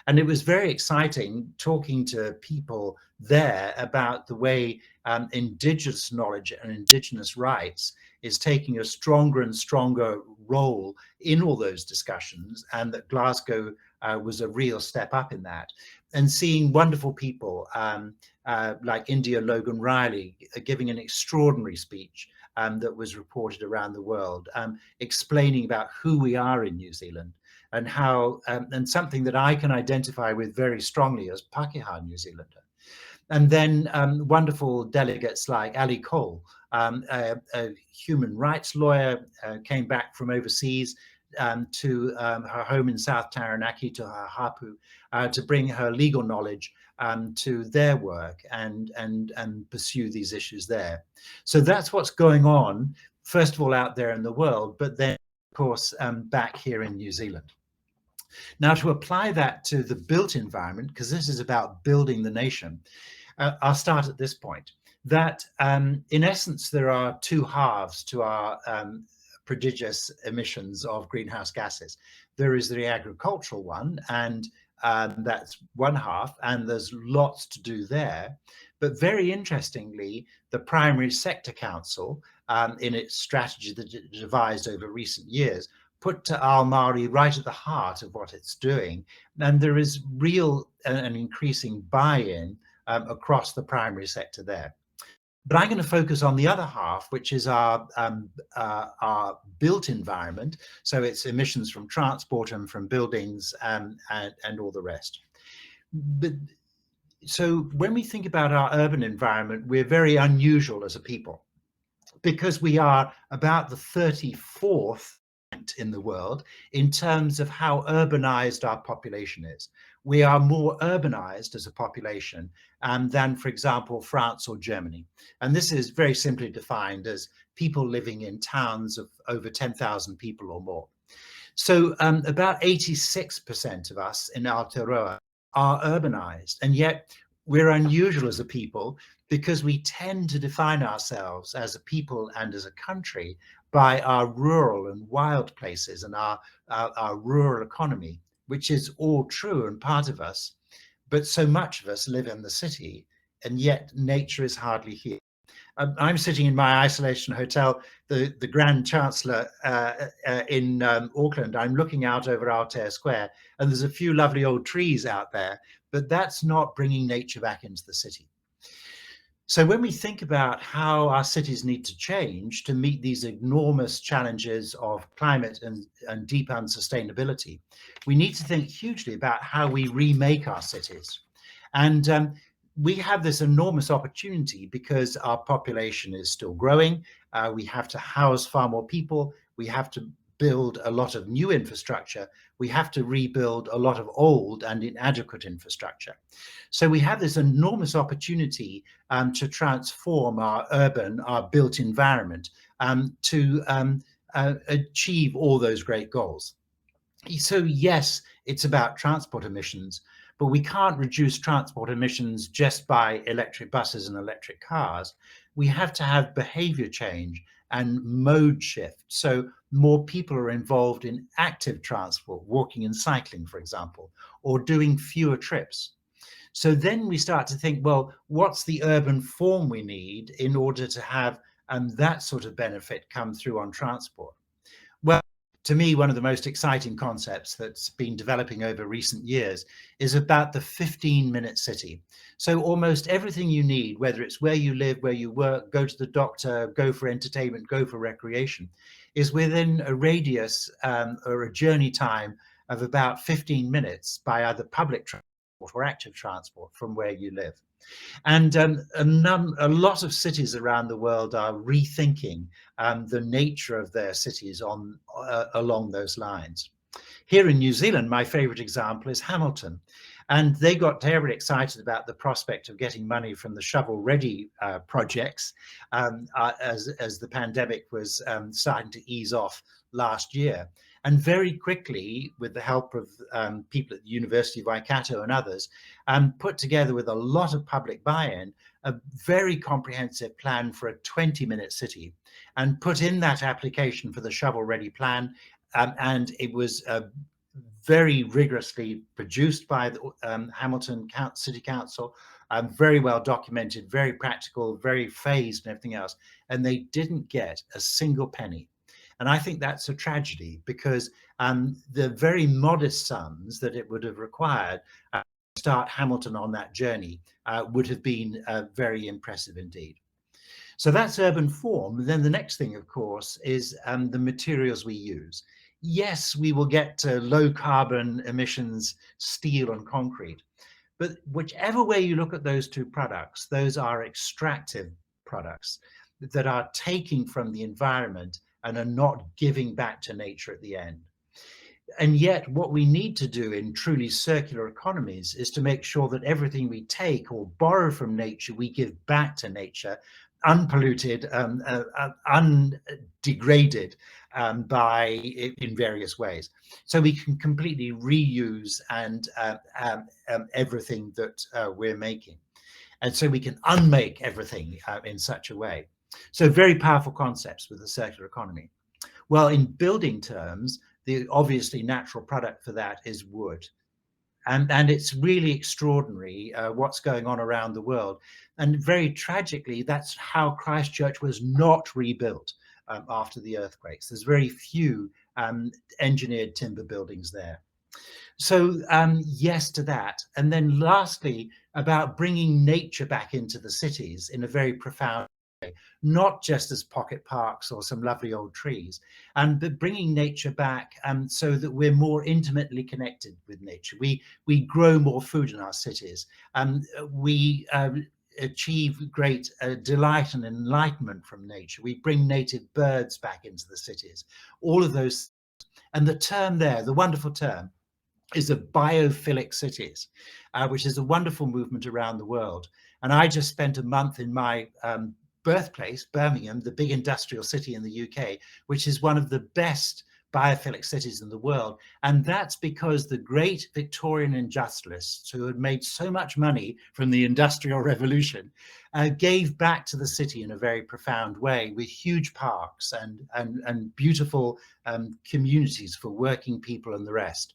G: And it was very exciting talking to people there about the way indigenous knowledge and indigenous rights is taking a stronger and stronger role in all those discussions, and that Glasgow was a real step up in that. And seeing wonderful people like India Logan Riley giving an extraordinary speech that was reported around the world, explaining about who we are in New Zealand and how, and something that I can identify with very strongly as Pākehā New Zealander. And then wonderful delegates like Ali Cole, a human rights lawyer, came back from overseas to her home in South Taranaki, to her hapu, to bring her legal knowledge to their work and pursue these issues there. So that's what's going on, first of all, out there in the world, but then course, back here in New Zealand. Now, to apply that to the built environment, because this is about building the nation, I'll start at this point, that in essence, there are two halves to our prodigious emissions of greenhouse gases. There is the agricultural one, and that's one half, and there's lots to do there. But very interestingly, the Primary Sector Council, in its strategy that it devised over recent years, put Ao Māori right at the heart of what it's doing. And there is real and increasing buy-in across the primary sector there. But I'm going to focus on the other half, which is our built environment. So it's emissions from transport and from buildings and all the rest. But, so when we think about our urban environment, we're very unusual as a people, because we are about the 34th in the world in terms of how urbanized our population is. We are more urbanized as a population than, for example, France or Germany. And this is very simply defined as people living in towns of over 10,000 people or more. So about 86% of us in Aotearoa are urbanized, and yet we're unusual as a people because we tend to define ourselves as a people and as a country by our rural and wild places and our rural economy, which is all true and part of us, but so much of us live in the city, and yet nature is hardly here. I'm sitting in my isolation hotel, the Grand Chancellor in Auckland. I'm looking out over Aotearoa Square, and there's a few lovely old trees out there, but that's not bringing nature back into the city. So when we think about how our cities need to change to meet these enormous challenges of climate and deep unsustainability, we need to think hugely about how we remake our cities. And we have this enormous opportunity because our population is still growing. We have to house far more people. We have to build a lot of new infrastructure. We have to rebuild a lot of old and inadequate infrastructure. So we have this enormous opportunity to transform our urban, our built environment to achieve all those great goals. So yes, it's about transport emissions, but we can't reduce transport emissions just by electric buses and electric cars. We have to have behavior change and mode shift. So more people are involved in active transport, walking and cycling, for example, or doing fewer trips. So then we start to think, well, what's the urban form we need in order to have that sort of benefit come through on transport? Well, to me, one of the most exciting concepts that's been developing over recent years is about the 15-minute city. So almost everything you need, whether it's where you live, where you work, go to the doctor, go for entertainment, go for recreation, is within a radius or a journey time of about 15 minutes by either public transport or active transport from where you live. And a lot of cities around the world are rethinking the nature of their cities along those lines. Here in New Zealand, my favorite example is Hamilton. And they got terribly excited about the prospect of getting money from the shovel-ready projects as the pandemic was starting to ease off last year. And very quickly, with the help of people at the University of Waikato and others, put together with a lot of public buy-in, a very comprehensive plan for a 20-minute city, and put in that application for the shovel-ready plan. And it was very rigorously produced by the Hamilton City Council, very well documented, very practical, very phased and everything else. And they didn't get a single penny. And I think that's a tragedy, because the very modest sums that it would have required to start Hamilton on that journey would have been very impressive indeed. So that's urban form. Then the next thing, of course, is the materials we use. Yes, we will get to low carbon emissions, steel and concrete, but whichever way you look at those two products, those are extractive products that are taking from the environment and are not giving back to nature at the end. And yet what we need to do in truly circular economies is to make sure that everything we take or borrow from nature, we give back to nature unpolluted, undegraded in various ways. So we can completely reuse and everything that we're making. And so we can unmake everything in such a way. So very powerful concepts with the circular economy. Well, in building terms, the obviously natural product for that is wood. And it's really extraordinary what's going on around the world. And very tragically, that's how Christchurch was not rebuilt after the earthquakes. There's very few engineered timber buildings there. So yes to that. And then lastly, about bringing nature back into the cities in a very profound way, not just as pocket parks or some lovely old trees, but bringing nature back so that we're more intimately connected with nature. We grow more food in our cities. We achieve great delight and enlightenment from nature. We bring native birds back into the cities. All of those, and the term there, the wonderful term, is of biophilic cities, which is a wonderful movement around the world. And I just spent a month in my birthplace, Birmingham, the big industrial city in the UK, which is one of the best biophilic cities in the world. And that's because the great Victorian industrialists who had made so much money from the Industrial Revolution gave back to the city in a very profound way, with huge parks and beautiful communities for working people and the rest.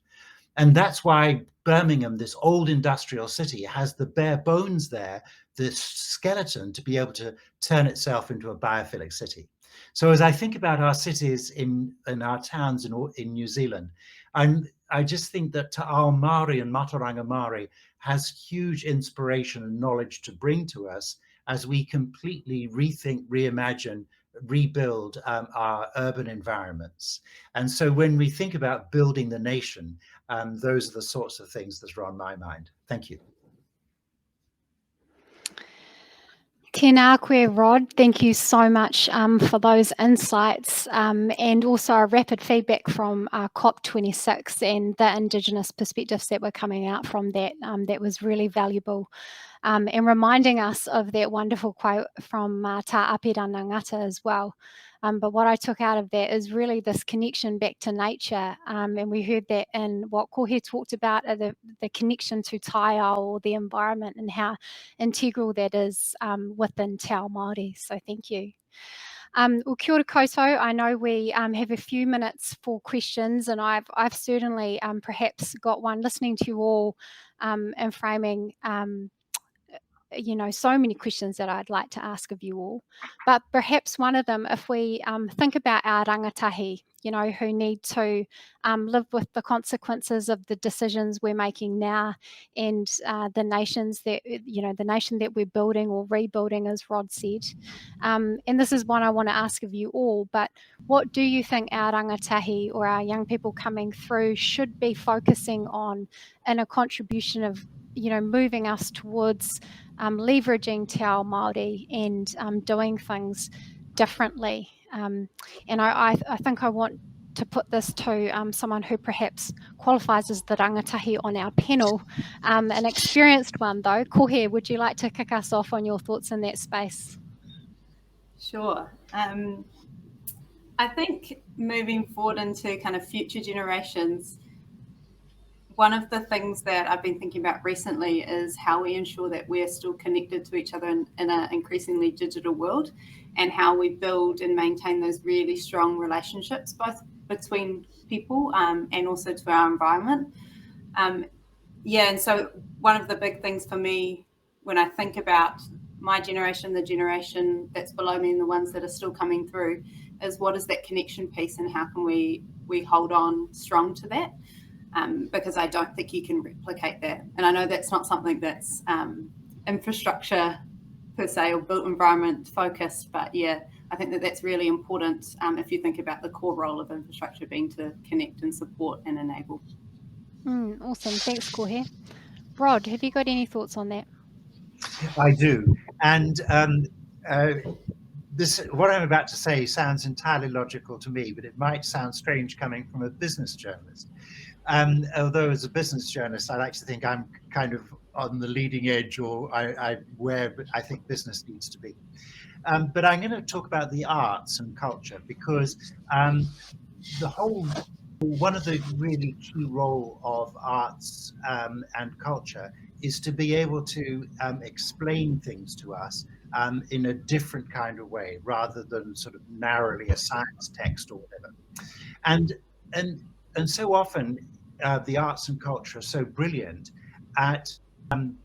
G: And that's why Birmingham, this old industrial city, has the bare bones there, the skeleton, to be able to turn itself into a biophilic city. So as I think about our cities in our towns in New Zealand, I just think that Te Ao Māori and Mātauranga Māori has huge inspiration and knowledge to bring to us as we completely rethink, reimagine, rebuild our urban environments. And so when we think about building the nation, those are the sorts of things that are on my mind. Thank you.
D: Tēnā koe, Rod. Thank you so much for those insights and also a rapid feedback from COP26 and the Indigenous perspectives that were coming out from that. That was really valuable and reminding us of that wonderful quote from Tā Apira Ngata as well. But what I took out of that is really this connection back to nature. And we heard that in what Kohe talked about, the connection to taiao, or the environment, and how integral that is within Te Ao Māori. So thank you. Well, kia ora koutou. I know we have a few minutes for questions, and I've certainly perhaps got one listening to you all and framing so many questions that I'd like to ask of you all. But perhaps one of them, if we think about our rangatahi, who need to live with the consequences of the decisions we're making now, and the nations that, the nation that we're building or rebuilding, as Rod said. And this is one I want to ask of you all, but what do you think our rangatahi or our young people coming through should be focusing on in a contribution of, moving us towards leveraging Te Ao Māori and doing things differently? And I think I want to put this to someone who perhaps qualifies as the rangatahi on our panel, an experienced one though. Kohe, would you like to kick us off on your thoughts in that space?
F: Sure. I think moving forward into kind of future generations, one of the things that I've been thinking about recently is how we ensure that we're still connected to each other in an increasingly digital world, and how we build and maintain those really strong relationships, both between people and also to our environment. And so one of the big things for me when I think about my generation, the generation that's below me, and the ones that are still coming through, is what is that connection piece, and how can we hold on strong to that? Because I don't think you can replicate that. And I know that's not something that's infrastructure per se or built environment focused, but yeah, I think that that's really important if you think about the core role of infrastructure being to connect and support and enable.
D: Awesome, thanks Kohe. Rod, have you got any thoughts on that?
G: I do. And what I'm about to say sounds entirely logical to me, but it might sound strange coming from a business journalist. Although as a business journalist, I like to think I'm kind of on the leading edge, or where I think business needs to be. but I'm going to talk about the arts and culture, because one of the really key role of arts and culture is to be able to explain things to us in a different kind of way, rather than sort of narrowly a science text or whatever. And so often the arts and culture are so brilliant at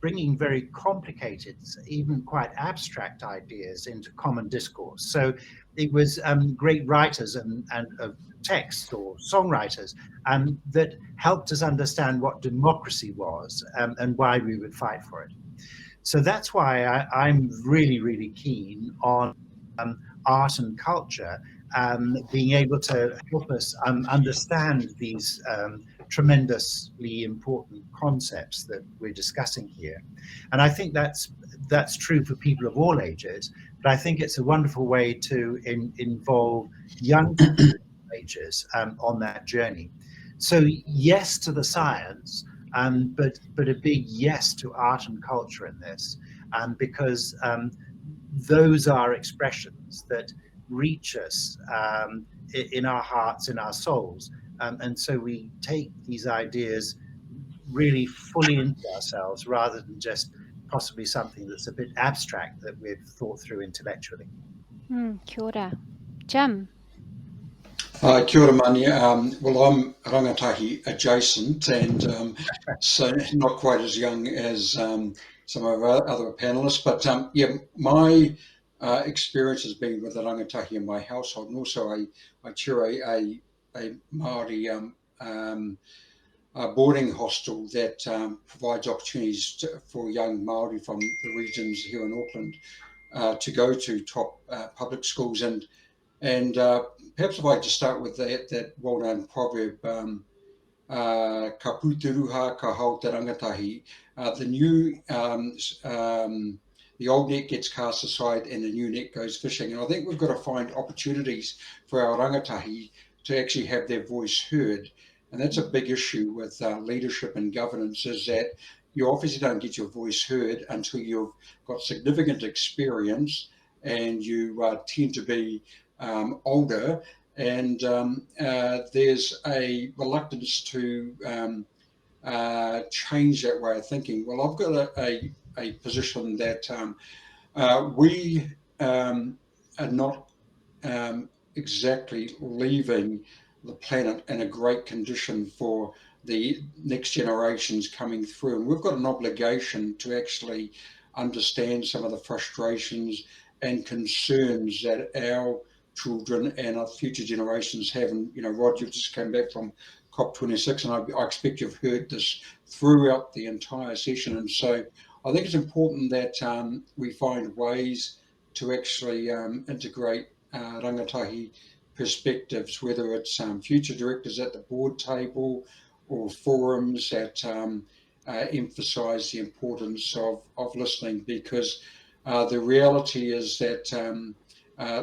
G: bringing very complicated, even quite abstract ideas into common discourse. So it was great writers and text or songwriters that helped us understand what democracy was and why we would fight for it. So that's why I'm really, really keen on art and culture being able to help us understand these tremendously important concepts that we're discussing here. And I think that's true for people of all ages, but I think it's a wonderful way to involve young people ages on that journey. So yes to the science, but a big yes to art and culture in this, because those are expressions that reach us in our hearts, in our souls, and so we take these ideas really fully into ourselves, rather than just possibly something that's a bit abstract that we've thought through intellectually.
D: Kia ora. Jim.
E: Kia ora, Manea. Well, I'm rangatahi adjacent, and so not quite as young as some of our other panelists, but yeah, my experience has been with the rangatahi in my household, and also I chair a Maori boarding hostel that provides opportunities for young Maori from the regions here in Auckland to go to top public schools. And perhaps if I just start with that well-known proverb, ka puturuha ka hau te rangatahi, the old net gets cast aside and the new net goes fishing. And I think we've got to find opportunities for our rangatahi to actually have their voice heard. And that's a big issue with leadership and governance, is that you obviously don't get your voice heard until you've got significant experience and you tend to be older, and there's a reluctance to change that way of thinking. Well, I've got a position that we are not exactly leaving the planet in a great condition for the next generations coming through. And we've got an obligation to actually understand some of the frustrations and concerns that our children and our future generations have. And, you know, Rod, you've just come back from COP26, and I expect you've heard this throughout the entire session. And so I think it's important that we find ways to actually integrate rangatahi perspectives, whether it's future directors at the board table or forums that emphasise the importance of listening, because the reality is that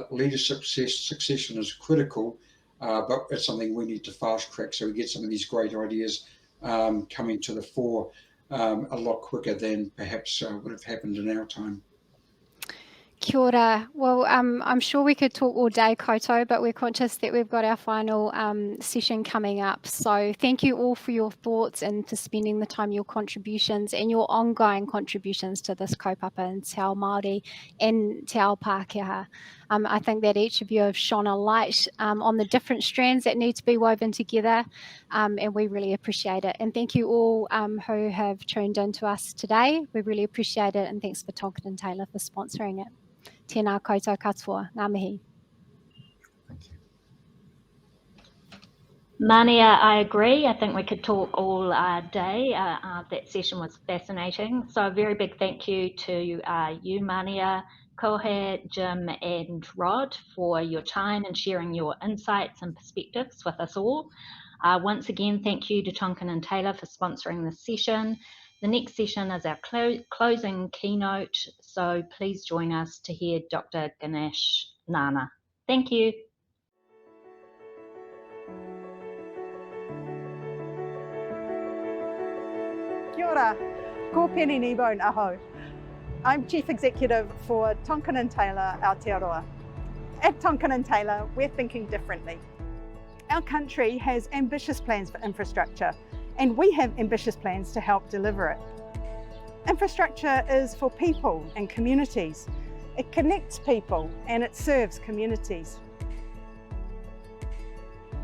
E: leadership succession is critical, but it's something we need to fast track so we get some of these great ideas coming to the fore a lot quicker than perhaps would have happened in our time.
D: Kia ora. Well, I'm sure we could talk all day, Koto, but we're conscious that we've got our final session coming up. So thank you all for your thoughts and for spending the time, your contributions and your ongoing contributions to this kaupapa in Te Ao Māori and Te Ao Pākehā. I think that each of you have shone a light on the different strands that need to be woven together, and we really appreciate it. And thank you all who have tuned in to us today. We really appreciate it, and thanks for Tonkin and Taylor for sponsoring it. Tēnā koutou katoa, ngā mihi.
G: Thank you.
C: Manea, I agree. I think we could talk all day. That session was fascinating. So a very big thank you to you, Manea, Kohe, Jim and Rod for your time and sharing your insights and perspectives with us all. Once again, thank you to Tonkin and Taylor for sponsoring this session. The next session is our closing keynote, so please join us to hear Dr. Ganesh Nana. Thank you.
A: Kia ora, ko peni ni bone aho. I'm Chief Executive for Tonkin and Taylor, Aotearoa. At Tonkin and Taylor, we're thinking differently. Our country has ambitious plans for infrastructure, and we have ambitious plans to help deliver it. Infrastructure is for people and communities. It connects people and it serves communities.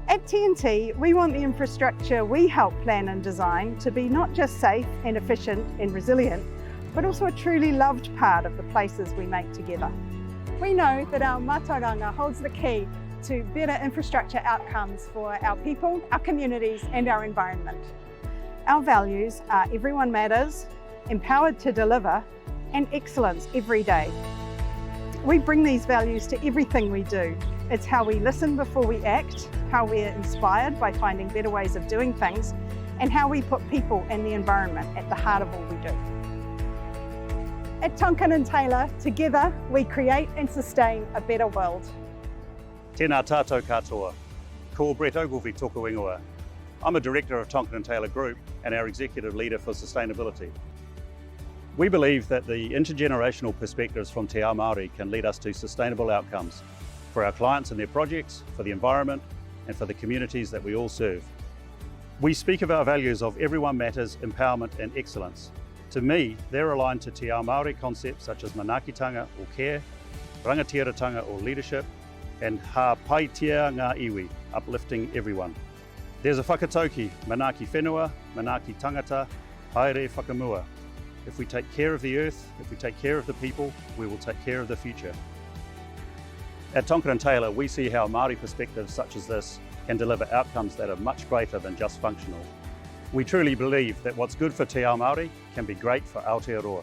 A: At TNT, we want the infrastructure we help plan and design to be not just safe and efficient and resilient, but also a truly loved part of the places we make together. We know that our mātauranga holds the key to better infrastructure outcomes for our people, our communities and our environment. Our values are everyone matters, empowered to deliver, and excellence every day. We bring these values to everything we do. It's how we listen before we act, how we're inspired by finding better ways of doing things, and how we put people and the environment at the heart of all we do. At Tonkin and Taylor, together we create and sustain a better world.
B: Tēnā tātou katoa. Ko Brett Ogilvie toka ingoa. I'm a director of Tonkin and Taylor Group and our executive leader for sustainability. We believe that the intergenerational perspectives from Te Ao Māori can lead us to sustainable outcomes for our clients and their projects, for the environment, and for the communities that we all serve. We speak of our values of everyone matters, empowerment and excellence. To me, they're aligned to Te Ao Māori concepts such as manaakitanga or care, rangatiratanga or leadership, and ha paitia ngā iwi, uplifting everyone. There's a whakatauki, manaaki whenua, manaaki tangata, haere whakamua. If we take care of the earth, if we take care of the people, we will take care of the future. At Tonkin and Taylor, we see how Māori perspectives such as this can deliver outcomes that are much greater than just functional. We truly believe that what's good for Te Ao Māori can be great for Aotearoa.